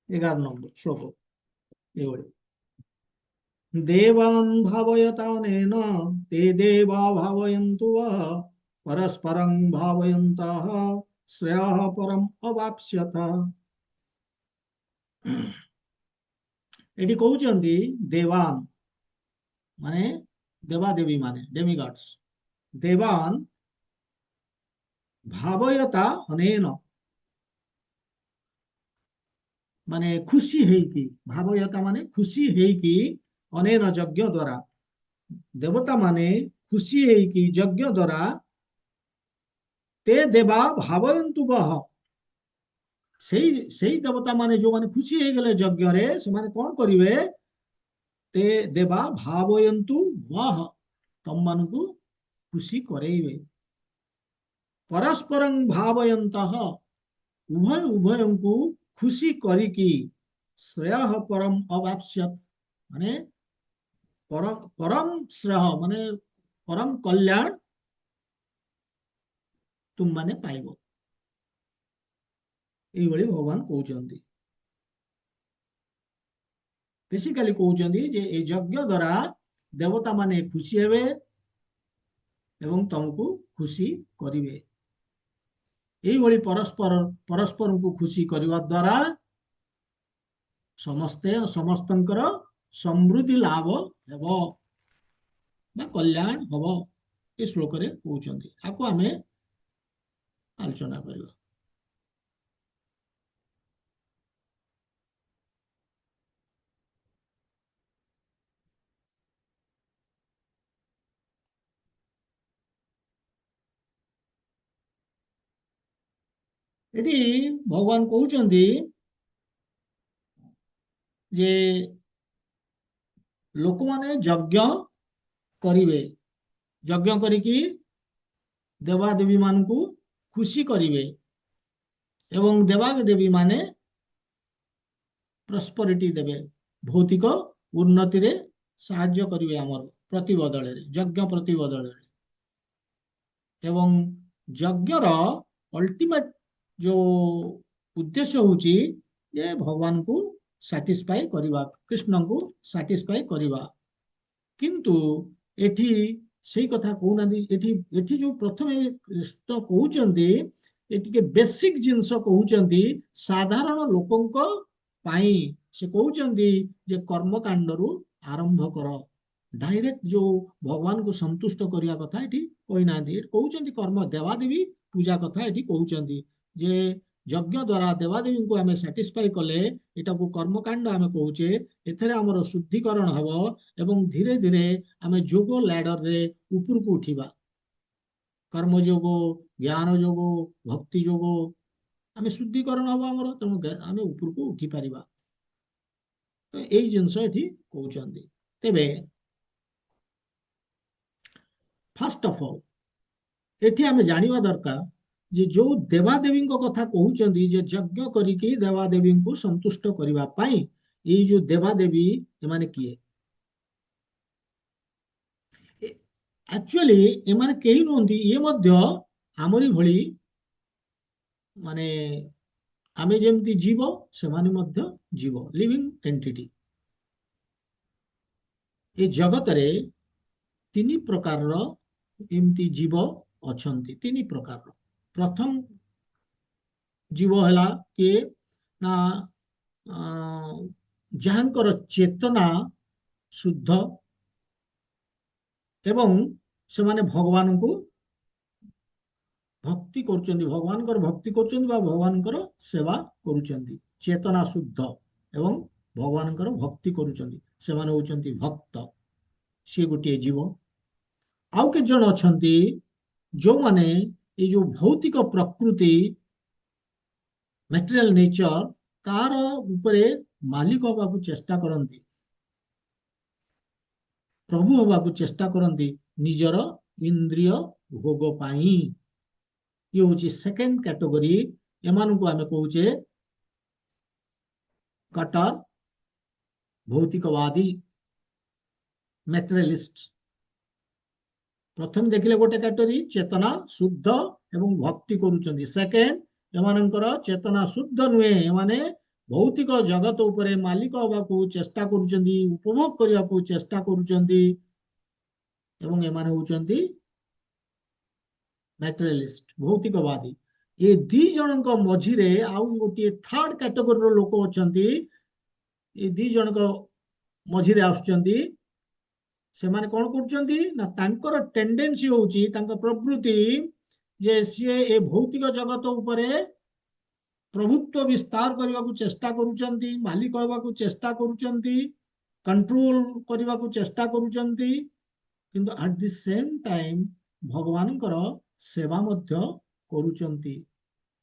एगार नंबर श्लोक एवढे, देवान् भावयतानेन ते देवा भावयन्तु वः परस्परं भावयन्तः श्रेयः परम अवाप्स्यथ। एठी कहउचंती देवान माने देवादेवी माने डेमिगॉड्स, देवान भावयता अनेन माने खुशी ହେଇକି, भावयता माने खुशी ହେଇକି, अनेन यज्ञ द्वारा देवता माने खुशी ହେଇକି यज्ञ द्वारा ते देवा भावयन्तु वः, ସେଇ ଦେବତା ମାନେ ଯୋଉମାନେ ଖୁସି ହେଇଗଲେ ଯଜ୍ଞରେ, ସେମାନେ କଣ କରିବେ? ते देवा भावयन्तु वः, ତମ ମାନଙ୍କୁ ଖୁସି କରେଇବେ। परस्परं भावयन्तः, उभय उभयଙ୍କୁ खुशी କରିକି, ଶ୍ରେୟ परम अवाप्स्यत माने परम परम श्रेय माने परम कल्याण तुम माने पाइब। ଏଇଭଳି ଭଗବାନ କହୁଛନ୍ତି। ବେସିକାଲି କହୁଛନ୍ତି ଯେ ଏ ଯଜ୍ଞ ଦ୍ୱାରା ଦେବତା ମାନେ ଖୁସି ହେବେ ଏବଂ ତମକୁ ଖୁସି କରିବେ। ଏଇଭଳି ପରସ୍ପରଙ୍କୁ ଖୁସି କରିବା ଦ୍ୱାରା ସମସ୍ତଙ୍କର ସମୃଦ୍ଧି ଲାଭ ହେବ ବା କଲ୍ୟାଣ ହେବ। ଏ ଶ୍ଲୋକରେ କହୁଛନ୍ତି। ଆକୁ ଆମେ ଆଲୋଚନା କରିବା। ଏଠି ଭଗବାନ କହୁଛନ୍ତି ଯେ ଲୋକମାନେ ଯଜ୍ଞ କରିବେ, ଯଜ୍ଞ କରିକି ଦେବାଦେବୀ ମାନଙ୍କୁ ଖୁସି କରିବେ ଏବଂ ଦେବାଦେବୀ ମାନେ ପ୍ରସ୍ପରିଟି ଦେବେ, ଭୌତିକ ଉନ୍ନତିରେ ସାହାଯ୍ୟ କରିବେ ଆମର ପ୍ରତିବଦଳରେ, ଯଜ୍ଞ ପ୍ରତିବଦଳରେ। ଏବଂ ଯଜ୍ଞର ଅଲ୍ଟିମେଟ ଯୋଉ ଉଦ୍ଦେଶ୍ୟ ହଉଛି ଯେ ଭଗବାନଙ୍କୁ ସାଟିସ୍ଫାଇ କରିବା, କୃଷ୍ଣଙ୍କୁ ସାଟିସ୍ଫାଇ କରିବା। କିନ୍ତୁ ଏଠି ସେଇ କଥା କହୁନାହାନ୍ତି। ଏଠି ଏଠି ଯୋଉ ପ୍ରଥମେ କୃଷ୍ଣ କହୁଛନ୍ତି, ଏ ଟିକେ ବେସିକ ଜିନିଷ କହୁଛନ୍ତି ସାଧାରଣ ଲୋକଙ୍କ ପାଇଁ। ସେ କହୁଛନ୍ତି ଯେ କର୍ମକାଣ୍ଡରୁ ଆରମ୍ଭ କର। ଡାଇରେକ୍ଟ ଯୋଉ ଭଗବାନଙ୍କୁ ସନ୍ତୁଷ୍ଟ କରିବା କଥା ଏଠି କହିନାହାନ୍ତି। ଏଠି କହୁଛନ୍ତି କର୍ମ ଦେବାଦେବୀ ପୂଜା କଥା ଏଠି କହୁଛନ୍ତି ଯେ ଯଜ୍ଞ ଦ୍ୱାରା ଦେବାଦେବୀଙ୍କୁ ଆମେ ସାଟିସ୍ଫାଇ କଲେ ଏଟାକୁ କର୍ମକାଣ୍ଡ ଆମେ କହୁଛେ। ଏଥିରେ ଆମର ଶୁଦ୍ଧିକରଣ ହେବ ଏବଂ ଧୀରେ ଧୀରେ ଆମେ ଯୋଗ ଲ୍ୟାଡରରେ ଉପରକୁ ଉଠିବା। କର୍ମଯୋଗ, ଜ୍ଞାନ ଯୋଗ, ଭକ୍ତି ଯୋଗ, ଆମେ ଶୁଦ୍ଧିକରଣ ହବ ଆମର, ତେଣୁ ଆମେ ଉପରକୁ ଉଠି ପାରିବା। ଏଇ ଜିନିଷ ଏଠି କହୁଛନ୍ତି। ତେବେ ଫାଷ୍ଟ ଅଫ ଅଲ୍ ଏଠି ଆମେ ଜାଣିବା ଦରକାର ଯେ ଯୋଉ ଦେବାଦେବୀଙ୍କ କଥା କହୁଛନ୍ତି ଯେ ଯଜ୍ଞ କରିକି ଦେବାଦେବୀଙ୍କୁ ସନ୍ତୁଷ୍ଟ କରିବା ପାଇଁ, ଏଇ ଯୋଉ ଦେବାଦେବୀ ଏମାନେ କିଏ? ଆକ୍ଚୁଆଲି ଏମାନେ କେହି ନୁହନ୍ତି, ଇଏ ମଧ୍ୟ ଆମରି ଭଳି, ମାନେ ଆମେ ଯେମିତି ଜୀବ ସେମାନେ ମଧ୍ୟ ଜୀବ, ଲିଭିଂ ଏଣ୍ଟିଟି। ଏ ଜଗତରେ ତିନି ପ୍ରକାରର ଏମିତି ଜୀବ ଅଛନ୍ତି, ତିନି ପ୍ରକାରର। ପ୍ରଥମ ଜୀବ ହେଲା କିଏ ନା ଯାହାଙ୍କର ଚେତନା ଶୁଦ୍ଧ ଏବଂ ସେମାନେ ଭଗବାନଙ୍କୁ ଭକ୍ତି କରୁଛନ୍ତି, ଭଗବାନଙ୍କର ଭକ୍ତି କରୁଛନ୍ତି ବା ଭଗବାନଙ୍କର ସେବା କରୁଛନ୍ତି। ଚେତନା ଶୁଦ୍ଧ ଏବଂ ଭଗବାନଙ୍କର ଭକ୍ତି କରୁଛନ୍ତି, ସେମାନେ ହଉଛନ୍ତି ଭକ୍ତ। ସିଏ ଗୋଟିଏ ଜୀବ। ଆଉ କେତେ ଜଣ ଅଛନ୍ତି ଯୋଉମାନେ ଏଇ ଯୋଉ ଭୌତିକ ପ୍ରକୃତି, ମ୍ୟାଟେରିଆଲ ନେଚର, ତାର ଉପରେ ମାଲିକ ହବାକୁ ଚେଷ୍ଟା କରନ୍ତି, ପ୍ରଭୁ ହବାକୁ ଚେଷ୍ଟା କରନ୍ତି ନିଜର ଇନ୍ଦ୍ରିୟ ଭୋଗ ପାଇଁ। ଇଏ ହଉଛି ସେକେଣ୍ଡ କ୍ୟାଟେଗୋରୀ। ଏମାନଙ୍କୁ ଆମେ କହୁଛେ କଟର ଭୌତିକବାଦୀ, ମ୍ୟାଟେରିଆଲିଷ୍ଟ। ପ୍ରଥମେ ଦେଖିଲେ ଗୋଟେ କ୍ୟାଟେଗୋରୀ ଚେତନା ଶୁଦ୍ଧ ଏବଂ ଭକ୍ତି କରୁଛନ୍ତି। ସେକେଣ୍ଡ, ଏମାନଙ୍କର ଚେତନା ଶୁଦ୍ଧ ନୁହେଁ, ଏମାନେ ଭୌତିକ ଜଗତ ଉପରେ ମାଲିକ ହବାକୁ ଚେଷ୍ଟା କରୁଛନ୍ତି, ଉପଭୋଗ କରିବାକୁ ଚେଷ୍ଟା କରୁଛନ୍ତି ଏବଂ ଏମାନେ ହଉଛନ୍ତି ମ୍ୟାଟେରିଆଲିଷ୍ଟ, ଭୌତିକବାଦୀ। ଏ ଦି ଜଣଙ୍କ ମଝିରେ ଆଉ ଗୋଟିଏ ଥାର୍ଡ କ୍ୟାଟେଗୋରୀର ଲୋକ ଅଛନ୍ତି। ଏ ଦି ଜଣଙ୍କ ମଝିରେ ଆସୁଛନ୍ତି। ସେମାନେ କଣ କରୁଛନ୍ତି ନା ତାଙ୍କର ଟେଣ୍ଡେନ୍ସି ହଉଛି, ତାଙ୍କ ପ୍ରବୃତ୍ତି ଯେ ସିଏ ଏ ଭୌତିକ ଜଗତ ଉପରେ ପ୍ରଭୁତ୍ୱ ବିସ୍ତାର କରିବାକୁ ଚେଷ୍ଟା କରୁଛନ୍ତି, ମାଲିକ ହେବାକୁ ଚେଷ୍ଟା କରୁଛନ୍ତି, କଣ୍ଟ୍ରୋଲ କରିବାକୁ ଚେଷ୍ଟା କରୁଛନ୍ତି, କିନ୍ତୁ ଆଟ୍ ଦି ସେମ୍ ଟାଇମ୍ ଭଗବାନଙ୍କର ସେବା ମଧ୍ୟ କରୁଛନ୍ତି।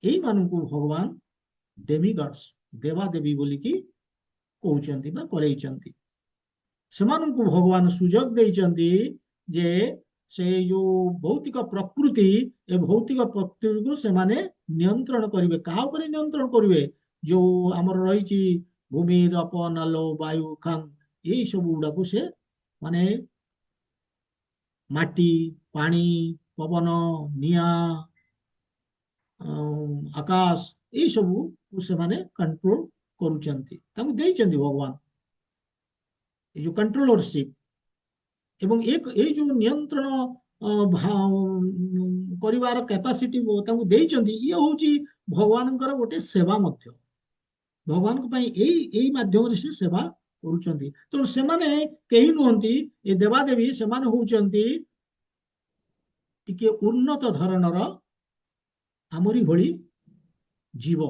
ଏଇମାନଙ୍କୁ ଭଗବାନ ଡେମିଗଡ୍ସ, ଦେବାଦେବୀ ବୋଲିକି କହୁଛନ୍ତି ବା କରେଇଛନ୍ତି। ସେମାନଙ୍କୁ ଭଗବାନ ସୁଯୋଗ ଦେଇଛନ୍ତି ଯେ ସେ ଯୋଉ ଭୌତିକ ପ୍ରକୃତି, ଏ ଭୌତିକ ପ୍ରକୃତିକୁ ସେମାନେ ନିୟନ୍ତ୍ରଣ କରିବେ। କାହା ଉପରେ ନିୟନ୍ତ୍ରଣ କରିବେ? ଯୋଉ ଆମର ରହିଛି ଭୂମି, ରପ, ନାଲ, ବାୟୁ, ଖାଙ୍ଗ, ଏଇ ସବୁ ଗୁଡାକୁ ସେ ମାନେ ମାଟି, ପାଣି, ପବନ, ନିଆଁ, ଆକାଶ, ଏଇ ସବୁକୁ ସେମାନେ କଣ୍ଟ୍ରୋଲ କରୁଛନ୍ତି। ତାଙ୍କୁ ଦେଇଛନ୍ତି ଭଗବାନ ଏଇ ଯୋଉ କଣ୍ଟ୍ରୋଲରସିପ ଏବଂ ଏଇ ଯୋଉ ନିୟନ୍ତ୍ରଣ କରିବାର କାପାସିଟି ତାଙ୍କୁ ଦେଇଛନ୍ତି। ଇଏ ହଉଛି ଭଗବାନଙ୍କର ଗୋଟେ ସେବା ମଧ୍ୟ। ଭଗବାନଙ୍କ ପାଇଁ ଏଇ ମାଧ୍ୟମରେ ସେ ସେବା କରୁଛନ୍ତି। ତେଣୁ ସେମାନେ କେହି ନୁହନ୍ତି ଏ ଦେବାଦେବୀ, ସେମାନେ ହଉଛନ୍ତି ଟିକେ ଉନ୍ନତ ଧରଣର ଆମରି ଭଳି ଜୀବ।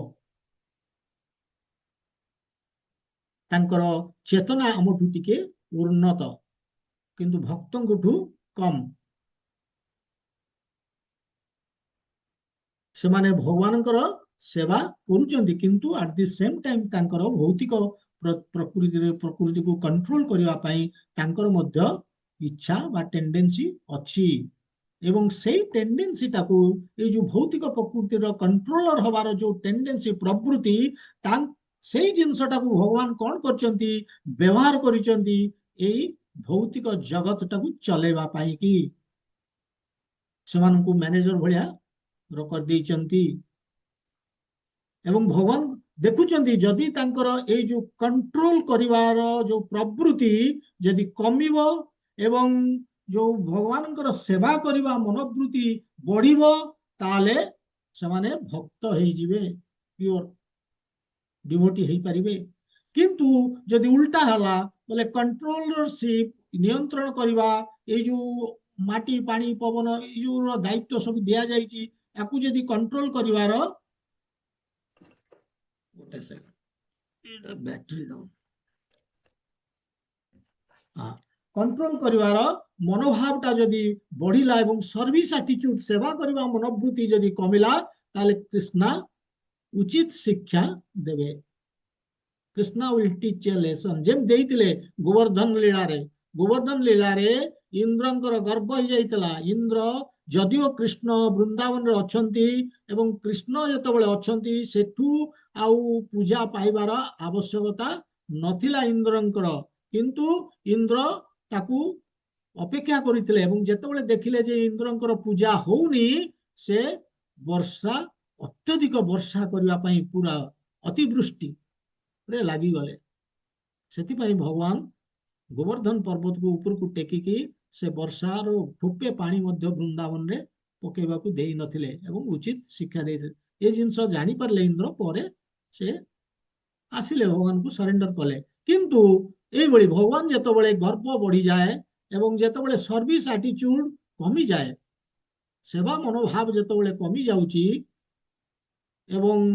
ତାଙ୍କର ଚେତନା ଆମଠୁ ଟିକେ ଉନ୍ନତ, କିନ୍ତୁ ଭକ୍ତଙ୍କଠୁ କମ୍। ସେମାନେ ଭଗବାନଙ୍କର ସେବା କରୁଛନ୍ତି, କିନ୍ତୁ ଆଟ୍ ଦି ସେମ୍ ଟାଇମ୍ ତାଙ୍କର ଭୌତିକ प्रकृति को कंट्रोल करने पाई तांकर मध्य इच्छा बा टेंडेंसी अच्छी एवं सेई टेंडेंसी टाकू ये जो भौतिक प्रकृतिर कंट्रोलर हबार जो टेंडेंसी प्रवृत्ति सेई जिनसटाकू भगवान कौन करचंती व्यवहार करिचंती एई भौतिक जगत टाकू चलेबा पाई कि सेमानकू मैनेजर भलिया कर देइचंती एवं भगवान देखुचंती जदि तांकर ए जो कंट्रोल करिवार जो प्रवृत्ति जदि कमिबो एवं जो भगवानଙ୍କର सेवा करिवा मनोवृत्ति बढ़िबो ताले सेमाने भक्त हेइ जिवे प्योर डिवोटी हेइ परिबे किंतु जदि उल्टा हला बोले कंट्रोलरशिप नियंत्रण करिवा ए जो माटी पानी पवन ए जो दायित्व सब दिया जाइछि याकू जदि कंट्रोल करिवार गोटे सेकंड बैटरी डाउन कंट्रोल करिवार मनोभावटा जदि बढ़िला एवं सर्विस एटीट्यूड सेवा करिवा मनोवृत्ति जदि कमिला ताले कृष्णा उचित शिक्षा देवे Krishna will teach a lesson जेम देइतिले गोवर्धन लीला रे इंद्रंकर गर्व हो जाइतला इंद्र जदिओ कृष्ण वृंदावन रे अछंती एवं कृष्ण जेतबेले अछंती सेठू आउ पूजा पाइबार आवश्यकता नथिला इंद्रंकर किंतु इंद्र ताकू अपेक्षा करथिले एवं जेतबेले देखिले जे इंद्रंकर पूजा होउनी से वर्षा अत्यधिक वर्षा करबा पई पूरा अतिवृष्टि रे लागि गले सेति पई भगवान गोवर्धन पर्वत को ऊपर को टेकिकी से वर्षार ठोपे पानी मध्य वृंदावन रे पकेबा को देई नथिले एवं उचित शिक्षा देइथिले ए जिंस जानि परले इंद्र परे से आसिले भगवान को सरेंडर कले किंतु ए बळी भगवान जेतबेले गर्व बढ़ी जाए एवं जेतबेले सर्विस एटीट्यूड कमी जाए सेवा मनोभाव जेतबेले कमी जाउची एवं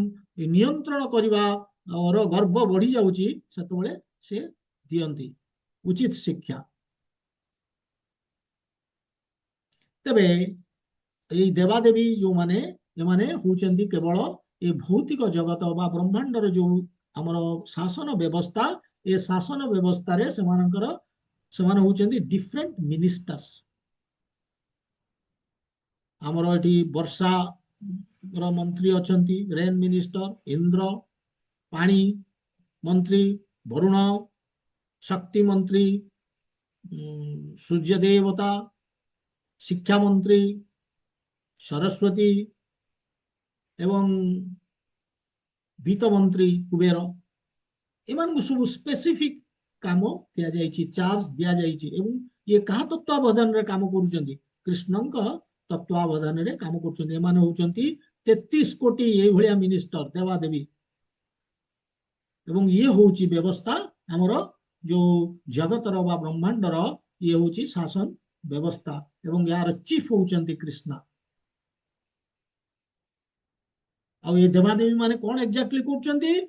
नियंत्रण करिवा और गर्व बढ़ी जाउची सेतबेले से दियंती उचित शिक्षा तबे এই দেবাদেবী ଯୋଉମାନେ ଏମାନେ ହଉଛନ୍ତି କେବଳ ଏ ଭୌତିକ ଜଗତ ବା ବ୍ରହ୍ମାଣ୍ଡର ଯୋଉ ଆମର ଶାସନ ବ୍ୟବସ୍ଥା ଏ ଶାସନ ବ୍ୟବସ୍ଥାରେ ସେମାନେ ହଉଛନ୍ତି ଡିଫରେଣ୍ଟ ମିନିଷ୍ଟର୍ସ ଆମର ଏଠି ବର୍ଷା ର ମନ୍ତ୍ରୀ ଅଛନ୍ତି ରେନ୍ ମିନିଷ୍ଟର ଇନ୍ଦ୍ର ପାଣି ମନ୍ତ୍ରୀ ବରୁଣ शक्ति मंत्री सूर्य देवता शिक्षा मंत्री सरस्वती एवं वित्त मंत्री कुबेर एमान सब स्पेसिफिक काम दिया जाइछि चार्ज दिया जाइछि एवं ये कहा तत्वावधान रे काम करूचंती कृष्णंक तत्वावधान रे काम करूचंती एमान होचंती 33 कोटी ए भलिया मिनिस्टर देवादेवी एवं ये होची व्यवस्था हमरो जो जगतर बा ब्रह्मांडर ये होची शासन व्यवस्था एवं यार चीफ होचंती कृष्णा आ ये देवादेवी माने कौन एक्जाक्टली करचंती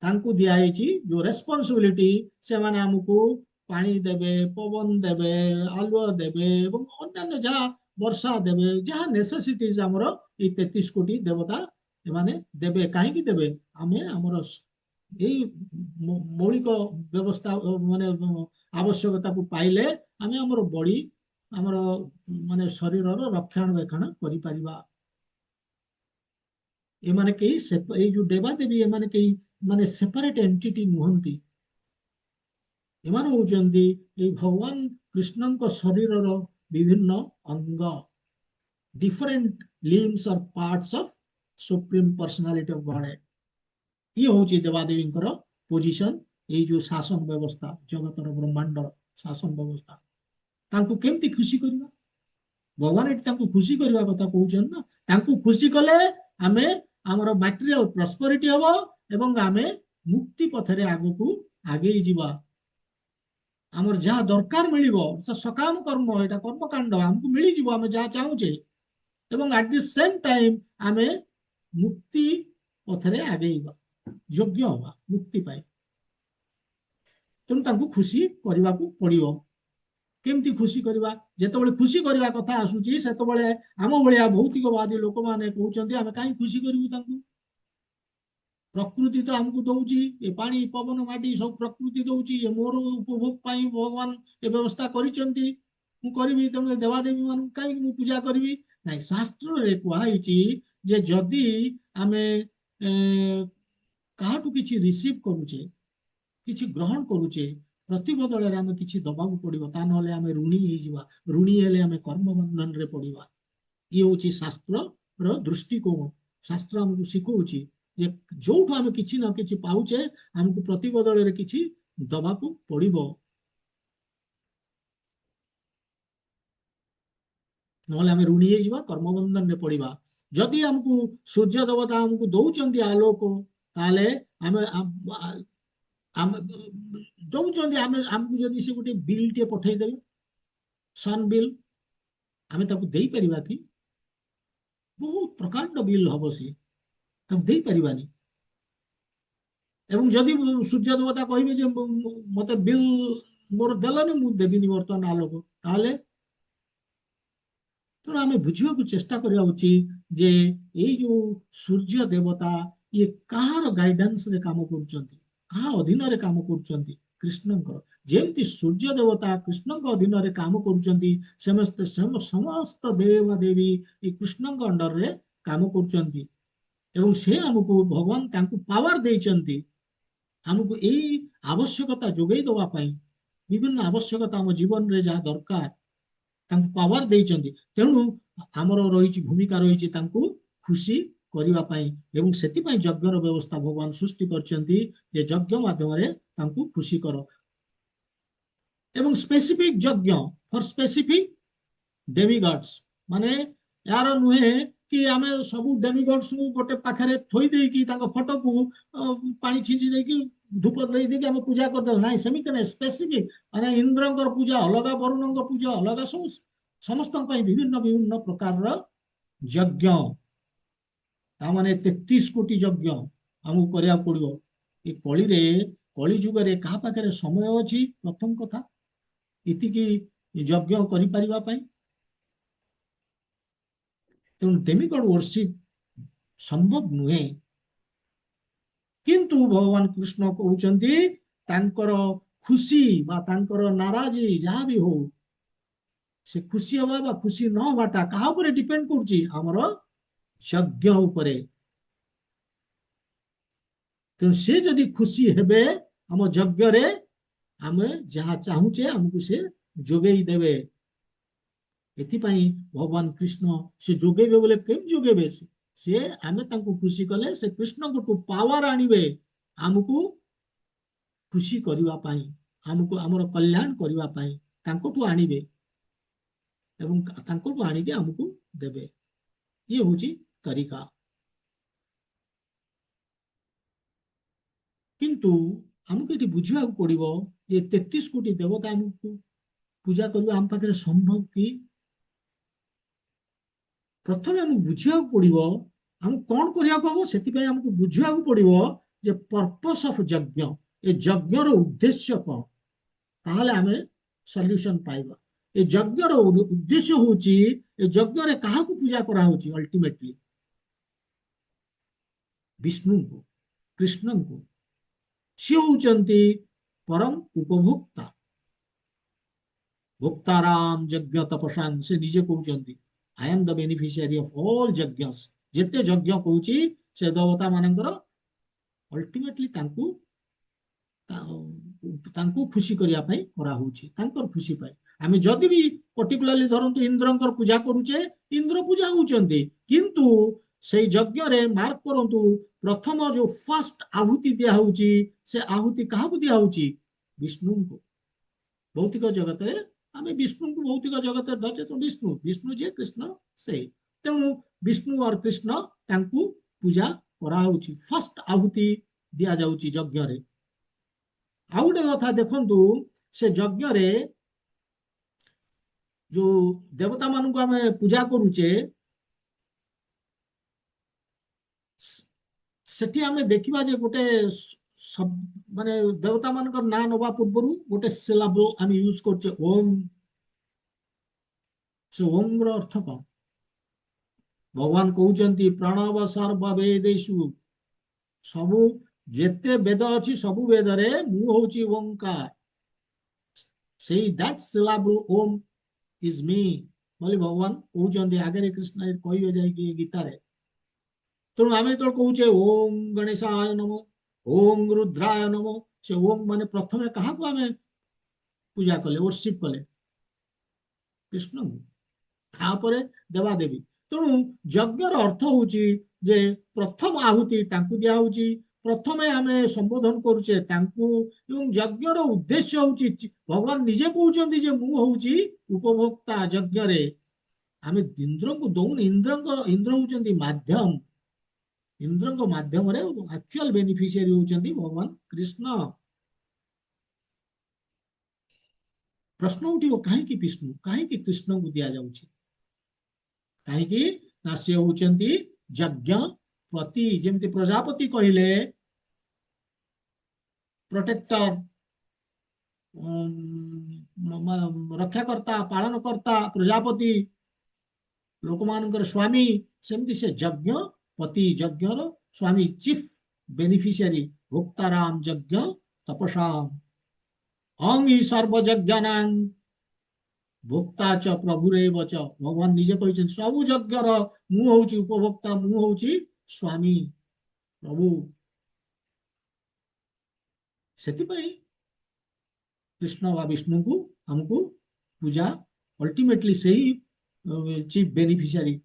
तांकू दिया हेची जो रेस्पोंसिबिलिटी से माने हमकू पानी देबे पवन देबे आलुआ देबे एवं अन्य जहाँ वर्षा देबे जहाँ नेसेसिटीज हमरो ये 33 कोटी देवता एमाने देबे काहे की देबे आमे हमरो मौलिक व्यवस्था माने आवश्यकता को पाइले आमे हमर बॉडी हमर माने शरीर रक्षणाबेक्षण करि परिबा ए माने के ए जो देवा देवी ए माने के माने सेपरेट एंटिटी नुहंती ए माने होजंती ए भगवान कृष्णन को शरीर रो विभिन्न अंग डिफरेंट लिम्स और parts of supreme personality of God ये होची देवादेवी पोजिशन ये जो शासन व्यवस्था जगतर ब्रह्मांड शासन व्यवस्था तांको केमती खुशी करबा भगवान एटी तांको खुशी करबा कथा कहउछन ना तांको खुशी कले आमे हमर मटेरियल प्रॉस्पेरिटी हबो एवं आमे मुक्ति पथरे आगु को आगे जीवा हमर जहाँ दरकार मिलिबो सकाम कर्म एटा कर्म कांड हमको मिली जीवो आमे जहाँ चाहूचे एवं एट द सेम टाइम आमे मुक्ति पथरे आगेइबा योग्य हवा मुक्ति पाए तेणु तांको खुशी करबा को पड़िबो केमती खुशी करबा जेतबेले खुशी करबा कथा आसुची सेतबेले आम भलिया भौतिकवादी लोक माने कहउचंती आमे काई खुशी करबू तांको ପ୍ରକୃତି ତ ଆମକୁ ଦଉଛି, ଏ ପାଣି ପବନ ମାଟି ସବୁ ପ୍ରକୃତି ଦଉଛି, ଏ ମୋର ଉପଭୋଗ ପାଇଁ ଭଗବାନ ଏ ବ୍ୟବସ୍ଥା କରିଛନ୍ତି, ମୁଁ କରିବି, ତେଣୁ ଦେବାଦେବୀ ମାନଙ୍କୁ କାହିଁକି ମୁଁ ପୂଜା କରିବି? ନାଇଁ, ଶାସ୍ତ୍ରରେ କୁହାଯାଇଛି ଯେ ଯଦି ଆମେ କାହାଠୁ କିଛି ରିସିଭ୍ କରୁଛେ, କିଛି ଗ୍ରହଣ କରୁଛେ, ପ୍ରତି ବଦଳରେ ଆମେ କିଛି ଦବାକୁ ପଡିବ, ତା ନହେଲେ ଆମେ ଋଣୀ ହେଇଯିବା। ଋଣୀ ହେଲେ ଆମେ କର୍ମ ବନ୍ଧନରେ ପଡିବା। ଇଏ ହଉଛି ଶାସ୍ତ୍ରର ଦୃଷ୍ଟିକୋଣ। ଶାସ୍ତ୍ର ଆମକୁ ଶିଖଉଛି ଯେ ଯୋଉଠୁ ଆମେ କିଛି ନା କିଛି ପାଉଛେ, ଆମକୁ ପ୍ରତି ବଦଳରେ କିଛି ଦବାକୁ ପଡିବ, ନହେଲେ ଆମେ ଋଣୀ ହେଇଯିବା, କର୍ମବନ୍ଧନରେ ପଡିବା। ଯଦି ଆମକୁ ସୂର୍ଯ୍ୟ ଦେବତା ଆମକୁ ଦଉଛନ୍ତି ଆଲୋକ, ତାହେଲେ ଆମେ ଆମେ ଦଉଛନ୍ତି, ଆମକୁ ଯଦି ସେ ଗୋଟେ ବିଲ୍ ଟେ ପଠେଇଦେବେ, ସନ୍ ବିଲ୍, ଆମେ ତାକୁ ଦେଇପାରିବା କି? ବହୁତ ପ୍ରକାଣ୍ଡ ବିଲ୍ ହବ, ସିଏ ତାକୁ ଦେଇପାରିବାନି। ଏବଂ ଯଦି ସୂର୍ଯ୍ୟ ଦେବତା କହିବେ ଯେ ମତେ ବିଲ୍ ମୋର ଦେଲନି, ମୁଁ ଦେବିନି ବର୍ତ୍ତମାନ ଆଲୋକ, ତାହେଲେ ତେଣୁ ଆମେ ବୁଝିବାକୁ ଚେଷ୍ଟା କରିବା ଉଚିତ ଯେ ଏଇ ଯୋଉ ସୂର୍ଯ୍ୟ ଦେବତା, ଇଏ କାହାର ଗାଇଡାନ୍ସ ରେ କାମ କରୁଛନ୍ତି, କାହା ଅଧୀନରେ କାମ କରୁଛନ୍ତି? କୃଷ୍ଣଙ୍କର। ଯେମିତି ସୂର୍ଯ୍ୟ ଦେବତା କୃଷ୍ଣଙ୍କ ଅଧୀନରେ କାମ କରୁଛନ୍ତି, ସମସ୍ତେ ସମସ୍ତ ଦେବା ଦେବୀ ଏ କୃଷ୍ଣଙ୍କ ଅଣ୍ଡରରେ କାମ କରୁଛନ୍ତି। ଏବଂ ସେ ଆମକୁ, ଭଗବାନ ତାଙ୍କୁ ପାୱାର ଦେଇଛନ୍ତି ଆମକୁ ଏଇ ଆବଶ୍ୟକତା ଯୋଗାଇ ଦେବା ପାଇଁ। ବିଭିନ୍ନ ଆବଶ୍ୟକତା ଆମ ଜୀବନରେ ଯାହା ଦରକାର, ତାଙ୍କୁ ପାୱାର ଦେଇଛନ୍ତି। ତେଣୁ ଆମର ରହିଛି, ଭୂମିକା ରହିଛି ତାଙ୍କୁ ଖୁସି କରିବା ପାଇଁ। ଏବଂ ସେଥିପାଇଁ ଯଜ୍ଞର ବ୍ୟବସ୍ଥା ଭଗବାନ ସୃଷ୍ଟି କରିଛନ୍ତି ଯେ ଯଜ୍ଞ ମାଧ୍ୟମରେ ତାଙ୍କୁ ଖୁସି କର। ଏବଂ ସ୍ପେସିଫିକ ଯଜ୍ଞ ଫର ସ୍ପେସିଫିକ ଡେମିଗଡ୍ସ, ମାନେ ଏହାର ନୁହେଁ କି ଆମେ ସବୁ ଡେମିଗଡ୍ସଙ୍କୁ ଗୋଟେ ପାଖରେ ଥୋଇ ଦେଇକି ତାଙ୍କ ଫଟୋକୁ ପାଣି ଛିଞ୍ଚି ଦେଇକି ଧୂପ ଦେଇ ଦେଇକି ଆମେ ପୂଜା କରିଦେବା। ନାହିଁ, ସେମିତି ନାହିଁ। ସ୍ପେସିଫିକ, ମାନେ ଇନ୍ଦ୍ରଙ୍କର ପୂଜା ଅଲଗା, ବରୁଣଙ୍କ ପୂଜା ଅଲଗା, ସବୁ ସମସ୍ତଙ୍କ ପାଇଁ ବିଭିନ୍ନ ବିଭିନ୍ନ ପ୍ରକାରର ଯଜ୍ଞ। ତାମାନେ 33 କୋଟି ଯଜ୍ଞ ଆମକୁ କରିବାକୁ ପଡିବ। ଏ କଳିରେ, କଳି ଯୁଗରେ କାହା ପାଖରେ ସମୟ ଅଛି? ପ୍ରଥମ କଥା, ଏତିକି ଯଜ୍ଞ କରିପାରିବା ପାଇଁ। ତେଣୁ ଡେମିଗଡ ୱର୍ସିପ ସମ୍ଭବ ନୁହେଁ। କିନ୍ତୁ ଭଗବାନ କୃଷ୍ଣ କହୁଛନ୍ତି ତାଙ୍କର ଖୁସି ବା ତାଙ୍କର ନାରାଜି ଯାହା ବି ହଉ, ସେ ଖୁସି ହବା ବା ଖୁସି ନ ହବାଟା କାହା ଉପରେ ଡିପେଣ୍ଡ କରୁଛି? ଆମର ଯଜ୍ଞ ଉପରେ। ତେଣୁ ସେ ଯଦି ଖୁସି ହେବେ ଆମ ଯଜ୍ଞରେ, ଆମେ ଯାହା ଚାହୁଁଛେ ଆମକୁ ସେ ଯୋଗେଇ ଦେବେ। ଏଥିପାଇଁ ଭଗବାନ କୃଷ୍ଣ ସେ ଯୋଗେଇବେ ବୋଲେ କେମିତି ଯୋଗେଇବେ? ସେ ଆମେ ତାଙ୍କୁ ଖୁସି କଲେ ସେ କୃଷ୍ଣଙ୍କଠୁ ପାୱାର ଆଣିବେ ଆମକୁ ଖୁସି କରିବା ପାଇଁ, ଆମକୁ ଆମର କଲ୍ୟାଣ କରିବା ପାଇଁ ତାଙ୍କଠୁ ଆଣିବେ ଏବଂ ତାଙ୍କଠୁ ଆଣିକି ଆମକୁ ଦେବେ। ଇଏ ହଉଛି ତରିକା। କିନ୍ତୁ ଆମକୁ ଏଠି ବୁଝିବାକୁ ପଡିବ ଯେ 33 କୋଟି ଦେବତା ଆମକୁ ପୂଜା କରିବା ଆମ ପାଖରେ ସମ୍ଭବ କି? ପ୍ରଥମେ ଆମକୁ ବୁଝିବାକୁ ପଡିବ ଆମକୁ କଣ କରିବାକୁ ହବ। ସେଥିପାଇଁ ଆମକୁ ବୁଝିବାକୁ ପଡିବ ଯେ ପର୍ପସ ଅଫ ଯଜ୍ଞ, ଏ ଯଜ୍ଞର ଉଦ୍ଦେଶ୍ୟ କଣ, ତାହେଲେ ଆମେ ସଲ୍ୟୁସନ ପାଇବା। ଏ ଯଜ୍ଞର ଉଦ୍ଦେଶ୍ୟ ହଉଛି, ଏ ଯଜ୍ଞରେ କାହାକୁ ପୂଜା କରାହଉଛି? ଅଲ୍ଟିମେଟଲି ବିଷ୍ଣୁଙ୍କୁ, କୃଷ୍ଣଙ୍କୁ। ସିଏ ହଉଛନ୍ତି ପରମ ଉପଭୋକ୍ତା। ଭୋକ୍ତାରାମ ଯଜ୍ଞ ତପସାଂ, ସେ ନିଜେ କହୁଛନ୍ତି I am the beneficiary of all yajnas. ଯେତେ ଯଜ୍ଞ କହୁଛି ସେ ଦେବତା ମାନଙ୍କର ଅଲ୍ଟିମେଟଲି ତାଙ୍କୁ ଖୁସି କରିବା ପାଇଁ କରାହଉଛି, ତାଙ୍କର ଖୁସି ପାଇଁ। ଆମେ ଯଦି ବି ପର୍ଟିକୁଲାରଲି ଧରନ୍ତୁ ଇନ୍ଦ୍ରଙ୍କର ପୂଜା କରୁଛେ, ଇନ୍ଦ୍ର ପୂଜା ହଉଛନ୍ତି, କିନ୍ତୁ ସେଇ ଯଜ୍ଞରେ ମାର୍କ କରନ୍ତୁ, ପ୍ରଥମ ଯୋଉ ଫାଷ୍ଟ ଆହୁତି ଦିଆ ହଉଛି, ସେ ଆହୁତି କାହାକୁ ଦିଆ ହଉଛି? ବିଷ୍ଣୁଙ୍କୁ। ଭୌତିକ ଜଗତରେ ଆମେ ବିଷ୍ଣୁଙ୍କୁ ଭୌତିକ ଜଗତରେ ଧରିଛେ, ତ ବିଷ୍ଣୁ, ବିଷ୍ଣୁ ଯିଏ କୃଷ୍ଣ ସେଇ। ତେଣୁ ବିଷ୍ଣୁ ଅର୍ କୃଷ୍ଣ, ତାଙ୍କୁ ପୂଜା କରାହଉଛି, ଫାଷ୍ଟ ଆହୁତି ଦିଆଯାଉଛି ଯଜ୍ଞରେ। ଆଉ ଗୋଟେ କଥା ଦେଖନ୍ତୁ, ସେ ଯଜ୍ଞରେ ଯୋଉ ଦେବତା ମାନଙ୍କୁ ଆମେ ପୂଜା କରୁଛେ, ସେଠି ଆମେ ଦେଖିବା ଯେ ଗୋଟେ ମାନେ ଦେବତା ମାନଙ୍କର ନାଁ ନବା ପୂର୍ବରୁ ଗୋଟେ ସିଲାବଲ ଆମେ ୟୁଜ କରୁଛେ, ଓମ୍। ସେ ଓମ୍ ର ଅର୍ଥ କଣ? ଭଗବାନ କହୁଛନ୍ତି ପ୍ରଣବ ସର୍ବ ବେଦେଷୁ ସବୁ ଯେତେ ବେଦ ଅଛି ସବୁ ବେଦରେ ମୁଁ ହଉଛି ଓଙ୍କାର, ସେଇ ଦ୍ୟାଟ୍ syllable ଓମ୍ ଇଜ ମି ବୋଲି ଭଗବାନ କହୁଛନ୍ତି। ଆଗରେ କୃଷ୍ଣ କହିବେ ଯାଇକି ଗୀତାରେ। ତେଣୁ ଆମେ ଯେତେବେଳେ କହୁଛେ ଓಂ ଗଣେଶାୟ ନମ, ଓಂ ରୁଦ୍ରାୟ ନମ, ସେ ଓಂ ମାନେ ପ୍ରଥମେ କାହାକୁ ଆମେ ପୂଜା କଲେ, ବର୍ଷିପ କଲେ? କୃଷ୍ଣଙ୍କୁ। ତାପରେ ଦେବାଦେବୀ। ତେଣୁ ଯଜ୍ଞର ଅର୍ଥ ହଉଛି ଯେ ପ୍ରଥମ ଆହୁତି ତାଙ୍କୁ ଦିଆହଉଛି, ପ୍ରଥମେ ଆମେ ସମ୍ବୋଧନ କରୁଛେ ତାଙ୍କୁ, ଏବଂ ଯଜ୍ଞର ଉଦ୍ଦେଶ୍ୟ ହଉଛି ଭଗବାନ ନିଜେ କହୁଛନ୍ତି ଯେ ମୁଁ ହଉଛି ଉପଭୋକ୍ତା ଯଜ୍ଞରେ। ଆମେ ଇନ୍ଦ୍ରଙ୍କୁ ଦଉନି, ଇନ୍ଦ୍ର ହଉଛନ୍ତି ମାଧ୍ୟମ, ଇନ୍ଦ୍ରଙ୍କ ମାଧ୍ୟମରେ ଆକ୍ଚୁଆଲ ବେନିଫିସିଆରୀ ହଉଛନ୍ତି ଭଗବାନ କୃଷ୍ଣ। ପ୍ରଶ୍ନ ଉଠିବ କାହିଁକି ବିଷ୍ଣୁ, କାହିଁକି କୃଷ୍ଣଙ୍କୁ ଦିଆଯାଉଛି? କାହିଁକି ନା ସେ ହଉଛନ୍ତି ଯଜ୍ଞ ପତି। ଯେମିତି ପ୍ରଜାପତି କହିଲେ ପ୍ରୋଟେକ୍ଟର, ରକ୍ଷାକର୍ତ୍ତା, ପାଳନକର୍ତ୍ତା ପ୍ରଜାପତି, ଲୋକମାନଙ୍କର ସ୍ୱାମୀ, ସେମିତି ସେ ଯଜ୍ଞ ପତି, ଯଜ୍ଞର ସ୍ୱାମୀ, ଚିଫ ବେନିଫିସିଆରୀ, ଭୋକ୍ତାରାମ ଯଜ୍ଞ ତପସା ଅଂ ଇ ସର୍ବଯଜ୍ଞାନାଂ ଭୋକ୍ତା ଚ ପ୍ରଭୁରେବ ଚ। ଭଗବାନ ନିଜେ କହିଛନ୍ତି ସବୁ ଯଜ୍ଞର ମୁଁ ହଉଛି ଉପଭୋକ୍ତା, ମୁଁ ହଉଛି ସ୍ୱାମୀ, ପ୍ରଭୁ। ସେଥିପାଇଁ କୃଷ୍ଣ ବା ବିଷ୍ଣୁଙ୍କୁ ଆମକୁ ପୂଜା, ଅଲ୍ଟିମେଟଲି ସେଇ ଚିଫ ବେନିଫିସିଆରୀ,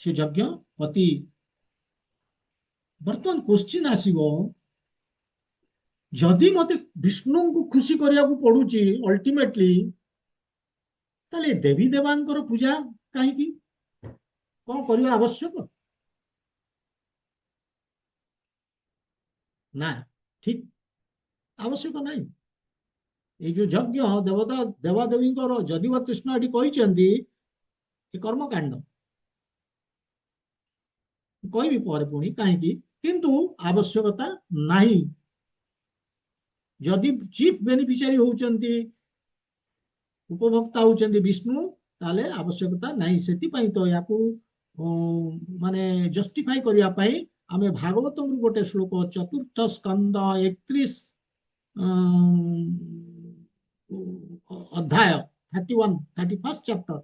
ସେ ଯଜ୍ଞ ପତି। ବର୍ତ୍ତମାନ କୋଶ୍ଚିନ୍ ଆସିବ, ଯଦି ମତେ ବିଷ୍ଣୁଙ୍କୁ ଖୁସି କରିବାକୁ ପଡୁଛି ଅଲ୍ଟିମେଟଲି, ତାହେଲେ ଦେବୀ ଦେବାଙ୍କର ପୂଜା କାହିଁକି, କଣ କରିବା ଆବଶ୍ୟକ? ନା, ଠିକ ଆବଶ୍ୟକ ନାହିଁ। ଏଇ ଯୋଉ ଯଜ୍ଞ ଦେବତା ଦେବାଦେବୀଙ୍କର, ଯଦିବା କୃଷ୍ଣ ଏଠି କହିଛନ୍ତି ଏ କର୍ମକାଣ୍ଡ, କହିବି ପରେ ପୁଣି କାହିଁକି, କିନ୍ତୁ ଆବଶ୍ୟକତା ନାହିଁ। ଯଦି ଚିଫ ବେନିଫିସିଆରୀ ହଉଛନ୍ତି, ଉପଭୋକ୍ତା ହଉଛନ୍ତି ବିଷ୍ଣୁ, ତାହେଲେ ଆବଶ୍ୟକତା ନାହିଁ। ସେଥିପାଇଁ ତ ୟାକୁ ମାନେ ଜଷ୍ଟିଫାଇ କରିବା ପାଇଁ ଆମେ ଭାଗବତରୁ ଗୋଟେ ଶ୍ଲୋକ, ଚତୁର୍ଥ ସ୍କନ୍ଦ 31 ଅଧ୍ୟାୟ 31st ଚାପ୍ଟର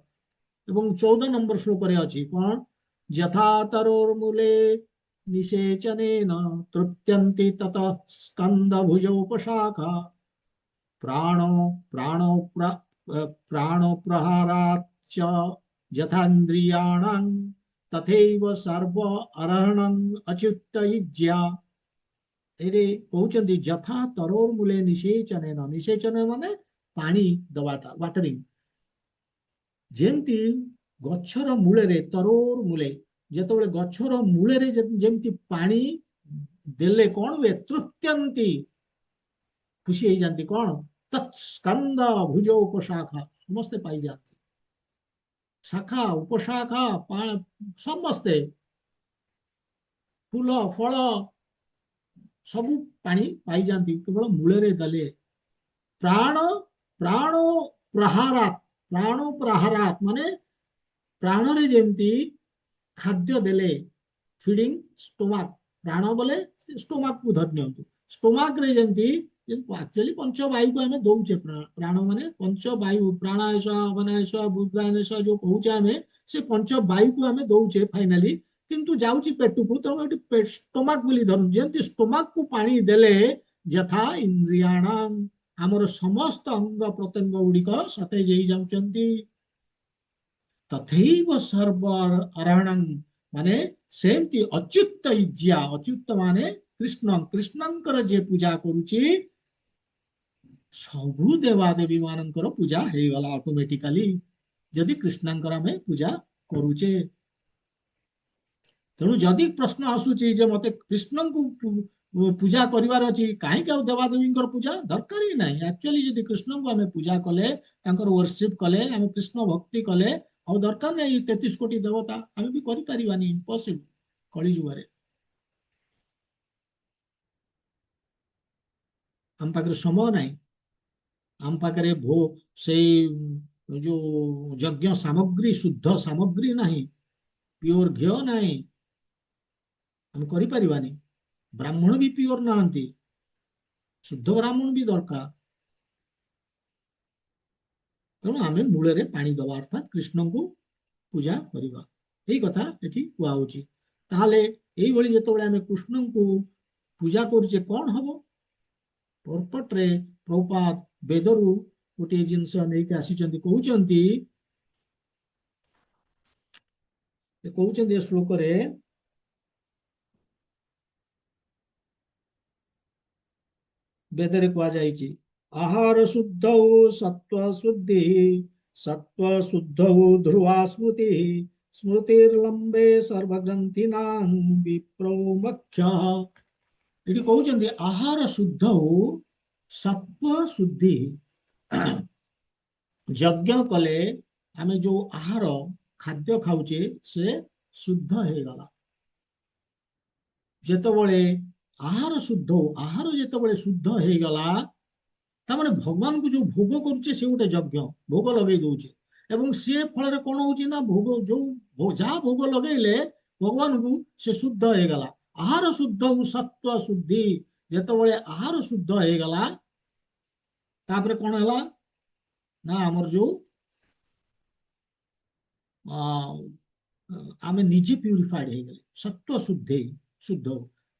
ଏବଂ 14 ନମ୍ବର ଶ୍ଲୋକରେ ଅଛି କଣ, ଯଥା ତରୋର୍ମୂଳେ ନିଷେଚନେନ ତୃପ୍ୟନ୍ତି ତତ ସ୍କନ୍ଦ ଭୁଜୋପଶାଖା ପ୍ରାଣ ପ୍ରାଣ ପ୍ରାଣ ପ୍ରହାରାଚ ଯଥାନ୍ଦ୍ରିୟାଣାଂ ତଥୈବ ସର୍ବ ଅରହଣଂ ଅଚ୍ୟୁତ ଇଜ୍ୟା। ଏଇଠି କହୁଛନ୍ତି ଯଥା ତରୋର ମୂଳେ ନିଷେଚନେନ, ନିଷେଚନ ମାନେ ପାଣି ଦବାଟା, ୱାଟରିଂ। ଯେମିତି ଗଛର ମୂଳରେ, ତରୋର ମୂଳେ, ଯେତେବେଳେ ଗଛର ମୂଳରେ ଯେମିତି ପାଣି ଦେଲେ କଣ ହୁଏ, ତୃପ୍ୟନ୍ତି, ଖୁସି ହେଇଯାନ୍ତି, କଣ, ତତ୍ ସ୍କନ୍ଦ ଭୁଜ ଉପଶାଖା, ସମସ୍ତେ ପାଇଯାନ୍ତି, ଶାଖା ଉପଶାଖା, ସମସ୍ତେ, ଫୁଲ ଫଳ ସବୁ ପାଣି ପାଇଯାନ୍ତି କେବଳ ମୂଳରେ ଦେଲେ। ପ୍ରାଣ ପ୍ରାଣ ପ୍ରହାରାତ, ପ୍ରାଣ ପ୍ରହାରାତ ମାନେ ପ୍ରାଣରେ ଯେମିତି ଖାଦ୍ୟ ଦେଲେ, ଫିଡିଂ ଷ୍ଟୋମାକ୍, ପ୍ରାଣ ବୋଲେ ଷ୍ଟୋମାକ୍ କୁ ଧରି ନିଅନ୍ତୁ, ଷ୍ଟୋମାକ୍ ରେ ଯେମିତି, ଆକ୍ଚୁଆଲି ପଞ୍ଚବାୟୁକୁ ଆମେ ଦଉଛେ, ପ୍ରାଣ ମାନେ ପଞ୍ଚବାୟୁ, ପ୍ରାଣାୟସ ଅବନାୟସ ବୁଦ୍ଧାୟସ ଯୋଉ କହୁଛେ ଆମେ, ସେ ପଞ୍ଚବାୟୁକୁ ଆମେ ଦଉଛେ ଫାଇନାଲି, କିନ୍ତୁ ଯାଉଛି ପେଟକୁ, ତେଣୁ ଏଠି ଷ୍ଟୋମାକ୍ ବୋଲି ଧରୁ, ଯେମିତି ଷ୍ଟୋମାକ୍ କୁ ପାଣି ଦେଲେ ଯଥା ଇନ୍ଦ୍ରିୟାଣ, ଆମର ସମସ୍ତ ଅଙ୍ଗ ପ୍ରତ୍ୟଙ୍ଗ ଗୁଡିକ ସତେଜ ହେଇଯାଉଛନ୍ତି, ତଥୈବ ସର୍ବ ଅରହଣଂ ମାନେ ସେମିତି ଅଚ୍ୟୁତ ଇଜ୍ୟା, ଅଚ୍ୟୁତ ମାନେ କୃଷ୍ଣ, କୃଷ୍ଣଙ୍କର ଯିଏ ପୂଜା କରୁଛି ସବୁ ଦେବାଦେବୀ ମାନଙ୍କର ପୂଜା ହେଇଗଲା ଅଟୋମେଟିକାଲି, ଯଦି କୃଷ୍ଣଙ୍କର ଆମେ ପୂଜା କରୁଛେ। ତେଣୁ ଯଦି ପ୍ରଶ୍ନ ଆସୁଛି ଯେ ମତେ କୃଷ୍ଣଙ୍କୁ ପୂଜା କରିବାର ଅଛି, କାହିଁକି ଆଉ ଦେବାଦେବୀଙ୍କର ପୂଜା ଦରକାର ହିଁ ନାହିଁ। ଆକ୍ଚୁଆଲି ଯଦି କୃଷ୍ଣଙ୍କୁ ଆମେ ପୂଜା କଲେ, ତାଙ୍କର ୱର୍ସିପ କଲେ, ଆମେ କୃଷ୍ଣ ଭକ୍ତି କଲେ, ଆଉ ଦରକାର ନାହିଁ 33 କୋଟି ଦେବତା, ଆମେ ବି କରିପାରିବାନି, ଇମ୍ପସିବଲ କଳି ଯୁଗରେ। ଆମ ପାଖରେ ସମୟ ନାହିଁ, ଆମ ପାଖରେ ସେଇ ଯୋଉ ଯଜ୍ଞ ସାମଗ୍ରୀ, ଶୁଦ୍ଧ ସାମଗ୍ରୀ ନାହିଁ, ପିଓର ଘିଅ ନାହିଁ, ଆମେ କରିପାରିବାନି। ବ୍ରାହ୍ମଣ ବି ପିଓର ନାହାନ୍ତି, ଶୁଦ୍ଧ ବ୍ରାହ୍ମଣ ବି ଦରକାର। ତେଣୁ ଆମେ ମୂଳରେ ପାଣି ଦବା ଅର୍ଥାତ୍ କୃଷ୍ଣଙ୍କୁ ପୂଜା କରିବା, ଏଇ କଥା ଏଠି କୁହାହଉଛି। ତାହେଲେ ଏଇଭଳି ଯେତେବେଳେ ଆମେ କୃଷ୍ଣଙ୍କୁ ପୂଜା କରୁଛେ କଣ ହବ? ପର୍ପଟରେ ପ୍ରଭୁପାଦ ବେଦରୁ ଗୋଟିଏ ଜିନିଷ ନେଇକି ଆସିଛନ୍ତି, କହୁଛନ୍ତି ଏ ଶ୍ଲୋକରେ ବେଦରେ କୁହାଯାଇଛି ଆହାର ଶୁଦ୍ଧ ସତ୍ୱ ଶୁଦ୍ଧି ସତ୍ୱ ଶୁଦ୍ଧ ଧ୍ରୁବା ସ୍ମୃତି ସ୍ମୃତିର୍ଲମ୍ବେ ସର୍ବଗ୍ରନ୍ଥିନାଂ ବିପ୍ର ମୁଖ୍ୟ। ଏଠି କହୁଛନ୍ତି ଆହାର ଶୁଦ୍ଧ ସତ୍ୱ ଶୁଦ୍ଧି। ଯଜ୍ଞ କଲେ ଆମେ ଯୋଉ ଆହାର ଖାଦ୍ୟ ଖାଉଛେ ସେ ଶୁଦ୍ଧ ହେଇଗଲା। ଯେତେବେଳେ ଆହାର ଯେତେବେଳେ ଶୁଦ୍ଧ ହେଇଗଲା, ତାମାନେ ଭଗବାନଙ୍କୁ ଯୋଉ ଭୋଗ କରୁଛେ ସେ ଗୋଟେ ଯଜ୍ଞ, ଭୋଗ ଲଗେଇ ଦଉଛେ, ଏବଂ ସିଏ ଫଳରେ କଣ ହଉଛି ନା ଭୋଗ ଯୋଉ ଯାହା ଭୋଗ ଲଗେଇଲେ ଭଗବାନଙ୍କୁ ସେ ଶୁଦ୍ଧ ହେଇଗଲା। ଆହାର ଶୁଦ୍ଧ ସତ୍ୱ ଶୁଦ୍ଧି, ଯେତେବେଳେ ଆହାର ଶୁଦ୍ଧ ହେଇଗଲା ତାପରେ କଣ ହେଲା ନା ଆମର ଯୋଉ ଆମେ ନିଜେ ପ୍ୟୁରିଫାଇଡ ହେଇଗଲେ, ସତ୍ୱ ଶୁଦ୍ଧି ଶୁଦ୍ଧ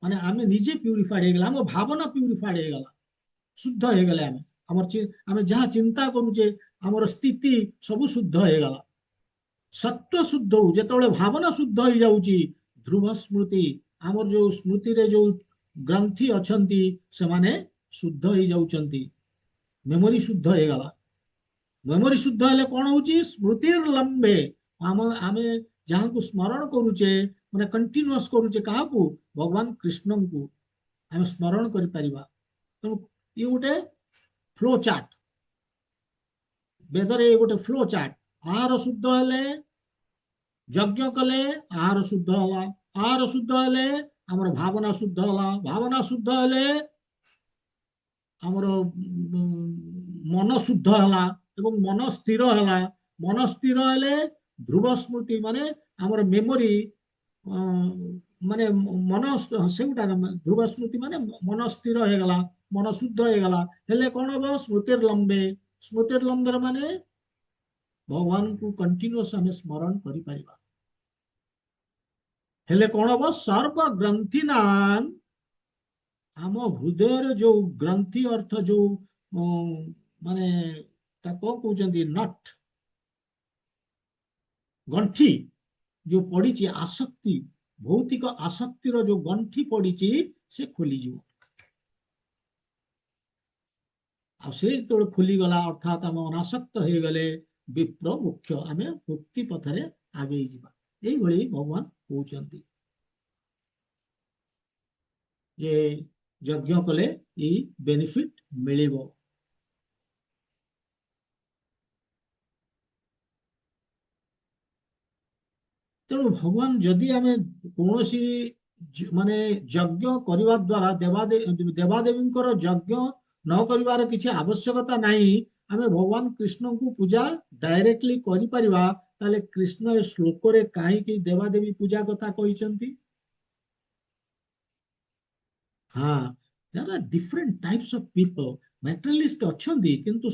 ମାନେ ଆମେ ନିଜେ ପ୍ୟୁରିଫାଇଡ ହେଇଗଲା, ଆମ ଭାବନା ପ୍ୟୁରିଫାଇଡ ହେଇଗଲା, ଶୁଦ୍ଧ ହେଇଗଲେ ଆମେ, ଆମେ ଯାହା ଚିନ୍ତା କରୁଛେ ଆମର ସ୍ଥିତି ସବୁ ଶୁଦ୍ଧ ହେଇଗଲା। ସତ୍ୱ ଶୁଦ୍ଧ ଯେତେବେଳେ ଭାବନା ଶୁଦ୍ଧ ହେଇଯାଉଛି, ଧ୍ରୁବ ସ୍ମୃତି ଆମର ଯୋଉ ସ୍ମୃତିରେ ଯୋଉ ଗ୍ରନ୍ଥି ଅଛନ୍ତି ସେମାନେ ଶୁଦ୍ଧ ହେଇଯାଉଛନ୍ତି, ମେମୋରି ଶୁଦ୍ଧ ହେଇଗଲା। ମେମୋରି ଶୁଦ୍ଧ ହେଲେ କଣ ହଉଛି? ସ୍ମୃତିର ଲମ୍ବେ ଆମେ ଯାହାକୁ ସ୍ମରଣ କରୁଛେ, ମାନେ କଣ୍ଟିନ୍ୟୁଅସ୍ କରୁଛେ କାହାକୁ? ଭଗବାନ କୃଷ୍ଣଙ୍କୁ ଆମେ ସ୍ମରଣ କରିପାରିବା। ତେଣୁ ଇଏ ଗୋଟେ ଫ୍ଲୋ ଚାର୍ଟ, ବେଦରେ ଗୋଟେ ଫ୍ଲୋ ଚାର୍ଟ। ଆହାର ଶୁଦ୍ଧ ହେଲେ ଯଜ୍ଞ କଲେ ଆହାର ଶୁଦ୍ଧ ହେଲା, ଆହାର ଶୁଦ୍ଧ ହେଲେ ଆମର ଭାବନା ଶୁଦ୍ଧ ହେଲା, ଭାବନା ଶୁଦ୍ଧ ହେଲେ ଆମର ମନ ଶୁଦ୍ଧ ହେଲା ଏବଂ ମନ ସ୍ଥିର ହେଲା, ମନ ସ୍ଥିର ହେଲେ ଧ୍ରୁବ ସ୍ମୃତି ମାନେ ଆମର ମେମୋରି ମାନେ ମନ ସେଗୁଟା ଧ୍ରୁବ ସ୍ମୃତି ମାନେ ମନ ସ୍ଥିର ହେଇଗଲା, ମନ ଶୁଦ୍ଧ ହେଇଗଲା। ହେଲେ କଣ ହବ? ସ୍ମୃତିର ଲମ୍ବେ, ସ୍ମୃତିର ଲମ୍ବରେ ମାନେ ଭଗବାନଙ୍କୁ କଣ୍ଟିନ୍ୟୁଅସ୍ ଆମେ ସ୍ମରଣ କରିପାରିବା। ହେଲେ କଣ ହବ? ସର୍ବ ଗ୍ରନ୍ଥି ନାଂ, ଆମ ହୃଦୟରେ ଯୋଉ ଗ୍ରନ୍ଥି ଅର୍ଥ ଯୋଉ ମାନେ ତା କଣ କହୁଛନ୍ତି ନଟ୍, ଗଣ୍ଠି ଯୋଉ ପଡିଛି ଆସକ୍ତି, ଭୌତିକ ଆସକ୍ତିର ଯୋଉ ଗଣ୍ଠି ପଡିଛି ସେ ଖୋଲିଯିବ। ଆଉ ସେ ଯେତେବେଳେ ଖୋଲିଗଲା ଅର୍ଥାତ୍ ଆମେ ଅନାସକ୍ତ ହେଇଗଲେ ବିପ୍ର ମୁଖ୍ୟ, ଆମେ ମୁକ୍ତି ପଥରେ ଆଗେଇ ଯିବା। ଏଇଭଳି ଭଗବାନ କହୁଛନ୍ତି ଯେ ଯଜ୍ଞ କଲେ ଏଇ ବେନିଫିଟ ମିଳିବ। ତେଣୁ ଭଗବାନ ଯଦି ଆମେ କୌଣସି ମାନେ ଯଜ୍ଞ କରିବା ଦ୍ୱାରା ଦେବାଦେବୀଙ୍କର ଯଜ୍ଞ ନ କରିବାର କିଛି ଆବଶ୍ୟକତା ନାହିଁ, ଆମେ ଭଗବାନ କୃଷ୍ଣଙ୍କୁ ପୂଜା ଡାଇରେକ୍ଟଲି କରିପାରିବା, ତାହେଲେ କୃଷ୍ଣ ଏ ଶ୍ଲୋକରେ କାହିଁକି ଦେବାଦେବୀ ପୂଜା କଥା କହିଛନ୍ତି? ହଁ, there are different types of people, ମ୍ୟାଟେରିଆଲିଷ୍ଟ ଅଛନ୍ତି କିନ୍ତୁ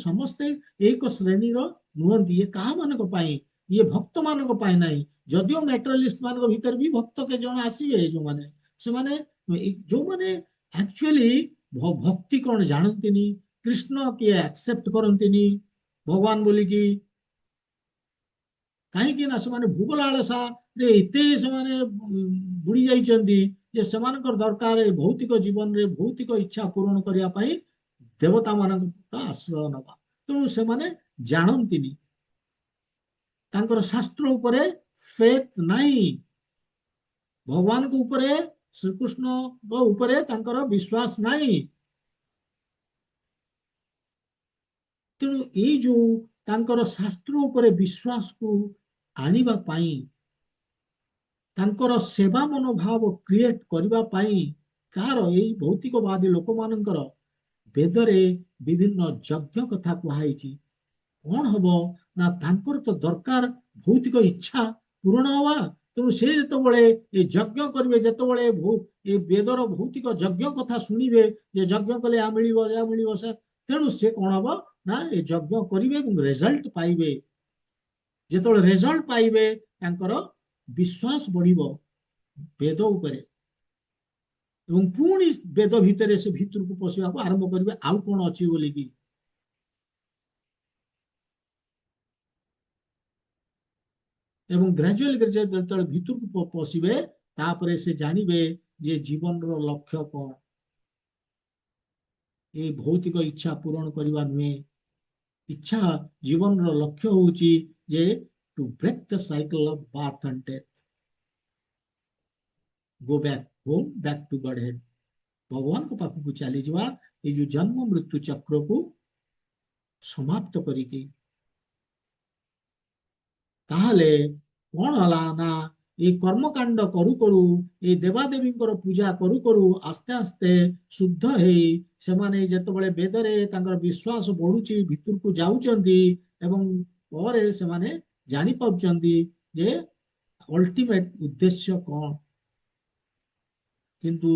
ସମସ୍ତେ ଏକ ଶ୍ରେଣୀର ନୁହନ୍ତି। ଇଏ କାହା ମାନଙ୍କ ପାଇଁ? ଇଏ ଭକ୍ତ ମାନଙ୍କ ପାଇଁ ନାହିଁ। ଯଦିଓ ମ୍ୟାଟେରିଆଲିଷ୍ଟ ମାନଙ୍କ ଭିତରେ ବି ଭକ୍ତ କେତେ ଜଣ ଆସିବେ, ଯୋଉମାନେ ସେମାନେ ଯୋଉମାନେ ଆକ୍ଚୁଆଲି ଭକ୍ତି କଣ ଜାଣନ୍ତିନି, କୃଷ୍ଣ କିଏ ଆକ୍ସେପ୍ଟ କରନ୍ତିନି ଭଗବାନ ବୋଲିକି। କାହିଁକି ନା ସେମାନେ ଭୋଗ ଲାଳସାରେ ଏତେ ସେମାନେ ବୁଡି ଯାଇଛନ୍ତି ଯେ ସେମାନଙ୍କର ଦରକାର ଭୌତିକ ଜୀବନରେ ଭୌତିକ ଇଚ୍ଛା ପୂରଣ କରିବା ପାଇଁ ଦେବତା ମାନଙ୍କ ଆଶ୍ରୟ ନବା। ତେଣୁ ସେମାନେ ଜାଣନ୍ତିନି, ତାଙ୍କର ଶାସ୍ତ୍ର ଉପରେ ଫେଥ ନାହିଁ, ଭଗବାନଙ୍କ ଉପରେ ଶ୍ରୀକୃଷ୍ଣଙ୍କ ଉପରେ ତାଙ୍କର ବିଶ୍ୱାସ ନାହିଁ। ତେଣୁ ଏଇ ଯୋଉ ତାଙ୍କର ଶାସ୍ତ୍ର ଉପରେ ବିଶ୍ୱାସକୁ ଆଣିବା ପାଇଁ, ତାଙ୍କର ସେବା ମନୋଭାବ କ୍ରିଏଟ କରିବା ପାଇଁ, କାହାର? ଏଇ ଭୌତିକବାଦୀ ଲୋକମାନଙ୍କର ବେଦରେ ବିଭିନ୍ନ ଯଜ୍ଞ କଥା କୁହାଯାଇଛି। କଣ ହବ ନା ତାଙ୍କର ତ ଦରକାର ଭୌତିକ ଇଚ୍ଛା ପୂରଣ ହବା, ତେଣୁ ସେ ଯେତେବେଳେ ଏ ଯଜ୍ଞ କରିବେ, ଯେତେବେଳେ ଏ ବେଦର ଭୌତିକ ଯଜ୍ଞ କଥା ଶୁଣିବେ ଯେ ଯଜ୍ଞ କଲେ ଆ ମିଳିବ ଯା ମିଳିବ ସେ, ତେଣୁ ସେ କଣ ହବ ନା ଏ ଯଜ୍ଞ କରିବେ ଏବଂ ରେଜଲ୍ଟ ପାଇବେ। ଯେତେବେଳେ ରେଜଲ୍ଟ ପାଇବେ ତାଙ୍କର ବିଶ୍ୱାସ ବଢିବ ବେଦ ଉପରେ, ଏବଂ ପୁଣି ବେଦ ଭିତରେ ସେ ଭିତରକୁ ପଶିବାକୁ ଆରମ୍ଭ କରିବେ ଆଉ କଣ ଅଛି ବୋଲିକି। ଏବଂ ଗ୍ରାଜୁଆଲି ଯେତେବେଳେ ଭିତରକୁ ପଶିବେ ତାପରେ ସେ ଜାଣିବେ ଯେ ଜୀବନର ଲକ୍ଷ୍ୟ କଣ। ଏ ଭୌତିକ ଇଚ୍ଛା ପୂରଣ କରିବା ନୁହେଁ। ଇଚ୍ଛା ଜୀବନର ଲକ୍ଷ୍ୟ ହଉଛି ଯେ to break the cycle of birth and death, go back home, back to godhead. ଭଗବାନଙ୍କ ପାଖକୁ ଚାଲିଯିବା, ଏଇ ଯୋଉ ଜନ୍ମ ମୃତ୍ୟୁ ଚକ୍ରକୁ ସମାପ୍ତ କରିକି। ତାହେଲେ କଣ ହେଲା ନା ଏଇ କର୍ମକାଣ୍ଡ କରୁ କରୁ, ଏଇ ଦେବାଦେବୀଙ୍କର ପୂଜା କରୁ କରୁ ଆସ୍ତେ ଆସ୍ତେ ଶୁଦ୍ଧ ହେଇ ସେମାନେ ଯେତେବେଳେ ବେଦରେ ତାଙ୍କର ବିଶ୍ୱାସ ବଢୁଛି, ଭିତରକୁ ଯାଉଛନ୍ତି ଏବଂ ପରେ ସେମାନେ ଜାଣିପାରୁଛନ୍ତି ଯେ ଅଲ୍ଟିମେଟ ଉଦ୍ଦେଶ୍ୟ କଣ। କିନ୍ତୁ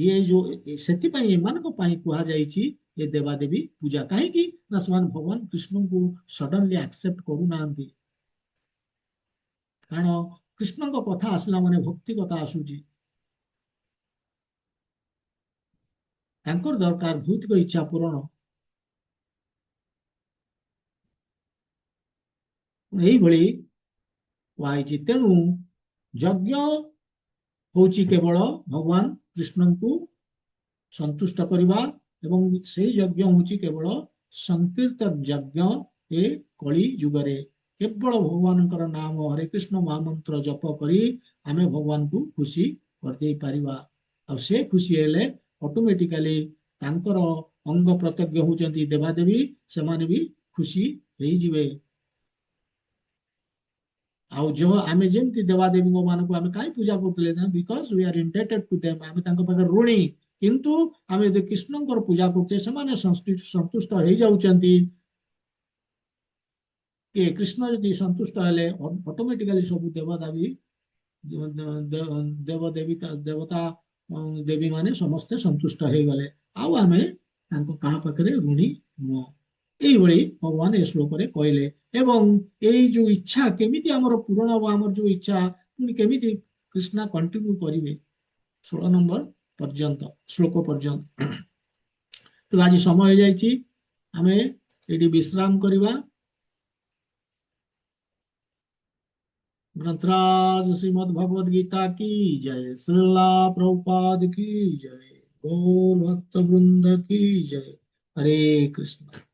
ଇଏ ଯୋଉ ସେଥିପାଇଁ ଏମାନଙ୍କ ପାଇଁ କୁହାଯାଇଛି ଏ ଦେବାଦେବୀ ପୂଜା। କାହିଁକି ନା ସେମାନେ ଭଗବାନ କୃଷ୍ଣଙ୍କୁ ସଡନଲି ଆକ୍ସେପ୍ଟ କରୁନାହାନ୍ତି। କାରଣ କୃଷ୍ଣଙ୍କ କଥା ଆସିଲା ମାନେ ଭକ୍ତି କଥା ଆସୁଛି। ତାଙ୍କର ଦରକାର ଭୌତିକ ଇଚ୍ଛା ପୂରଣ। ଏଇଭଳି କୁହାଯାଇଛି। ତେଣୁ ଯଜ୍ଞ ହଉଛି କେବଳ ଭଗବାନ କୃଷ୍ଣଙ୍କୁ ସନ୍ତୁଷ୍ଟ କରିବା, ଏବଂ ସେଇ ଯଜ୍ଞ ହଉଛି କେବଳ ସଂକୀର୍ତ୍ତନ ଯଜ୍ଞ। ଏ କଳି ଯୁଗରେ କେବଳ ଭଗବାନଙ୍କର ନାମ ହରେ କୃଷ୍ଣ ମହାମନ୍ତ୍ର ଜପ କରି ଆମେ ଭଗବାନଙ୍କୁ ଖୁସି କରିଦେଇ ପାରିବା। ଆଉ ସେ ଖୁସି ହେଲେ ଅଟୋମେଟିକାଲି ତାଙ୍କର ଅଙ୍ଗ ପ୍ରତ୍ୟଙ୍ଗ ହଉଛନ୍ତି ଦେବାଦେବୀ, ସେମାନେ ବି ଖୁସି ହେଇଯିବେ। ଆଉ ଯୋଉ ଆମେ ଯେମିତି ଦେବାଦେବୀଙ୍କ ମାନଙ୍କୁ ଆମେ କାହିଁ ପୂଜା କରୁଥିଲେ ନା, because we are indebted to them, ଆମେ ତାଙ୍କ ପାଖରେ ଋଣୀ। କିନ୍ତୁ ଆମେ ଯଦି କୃଷ୍ଣଙ୍କର ପୂଜା କରୁଛେ ସେମାନେ ସନ୍ତୁଷ୍ଟ ହେଇଯାଉଛନ୍ତି। କି କୃଷ୍ଣ ଯଦି ସନ୍ତୁଷ୍ଟ ହେଲେ ଅଟୋମେଟିକାଲି ସବୁ ଦେବଦେବୀ ଦେବଦେବୀ ଦେବତା ଦେବୀ ମାନେ ସମସ୍ତେ ସନ୍ତୁଷ୍ଟ ହେଇଗଲେ, ଆଉ ଆମେ ତାଙ୍କ କାହା ପାଖରେ ଋଣୀ ନୁହଁ। ଏଇଭଳି ଭଗବାନ ଏ ଶ୍ଲୋକରେ କହିଲେ। ଏବଂ ଏଇ ଯୋଉ ଇଚ୍ଛା କେମିତି ଆମର ପୂରଣ ହବ, ଆମର ଯୋଉ ଇଚ୍ଛା ପୁଣି କେମିତି କୃଷ୍ଣ କଣ୍ଟିନ୍ୟୁ କରିବେ 16 ନମ୍ବର ପର୍ଯ୍ୟନ୍ତ, ଶ୍ଲୋକ ପର୍ଯ୍ୟନ୍ତ। ତ ଆଜି ସମୟ ହେଇଯାଇଛି, ଆମେ ଏଠି ବିଶ୍ରାମ କରିବା। ग्रंथराज श्रीमद् भगवद गीता की जय, श्रीला प्रभुपाद की जय, गौर भक्त वृंद की जय। हरे कृष्ण।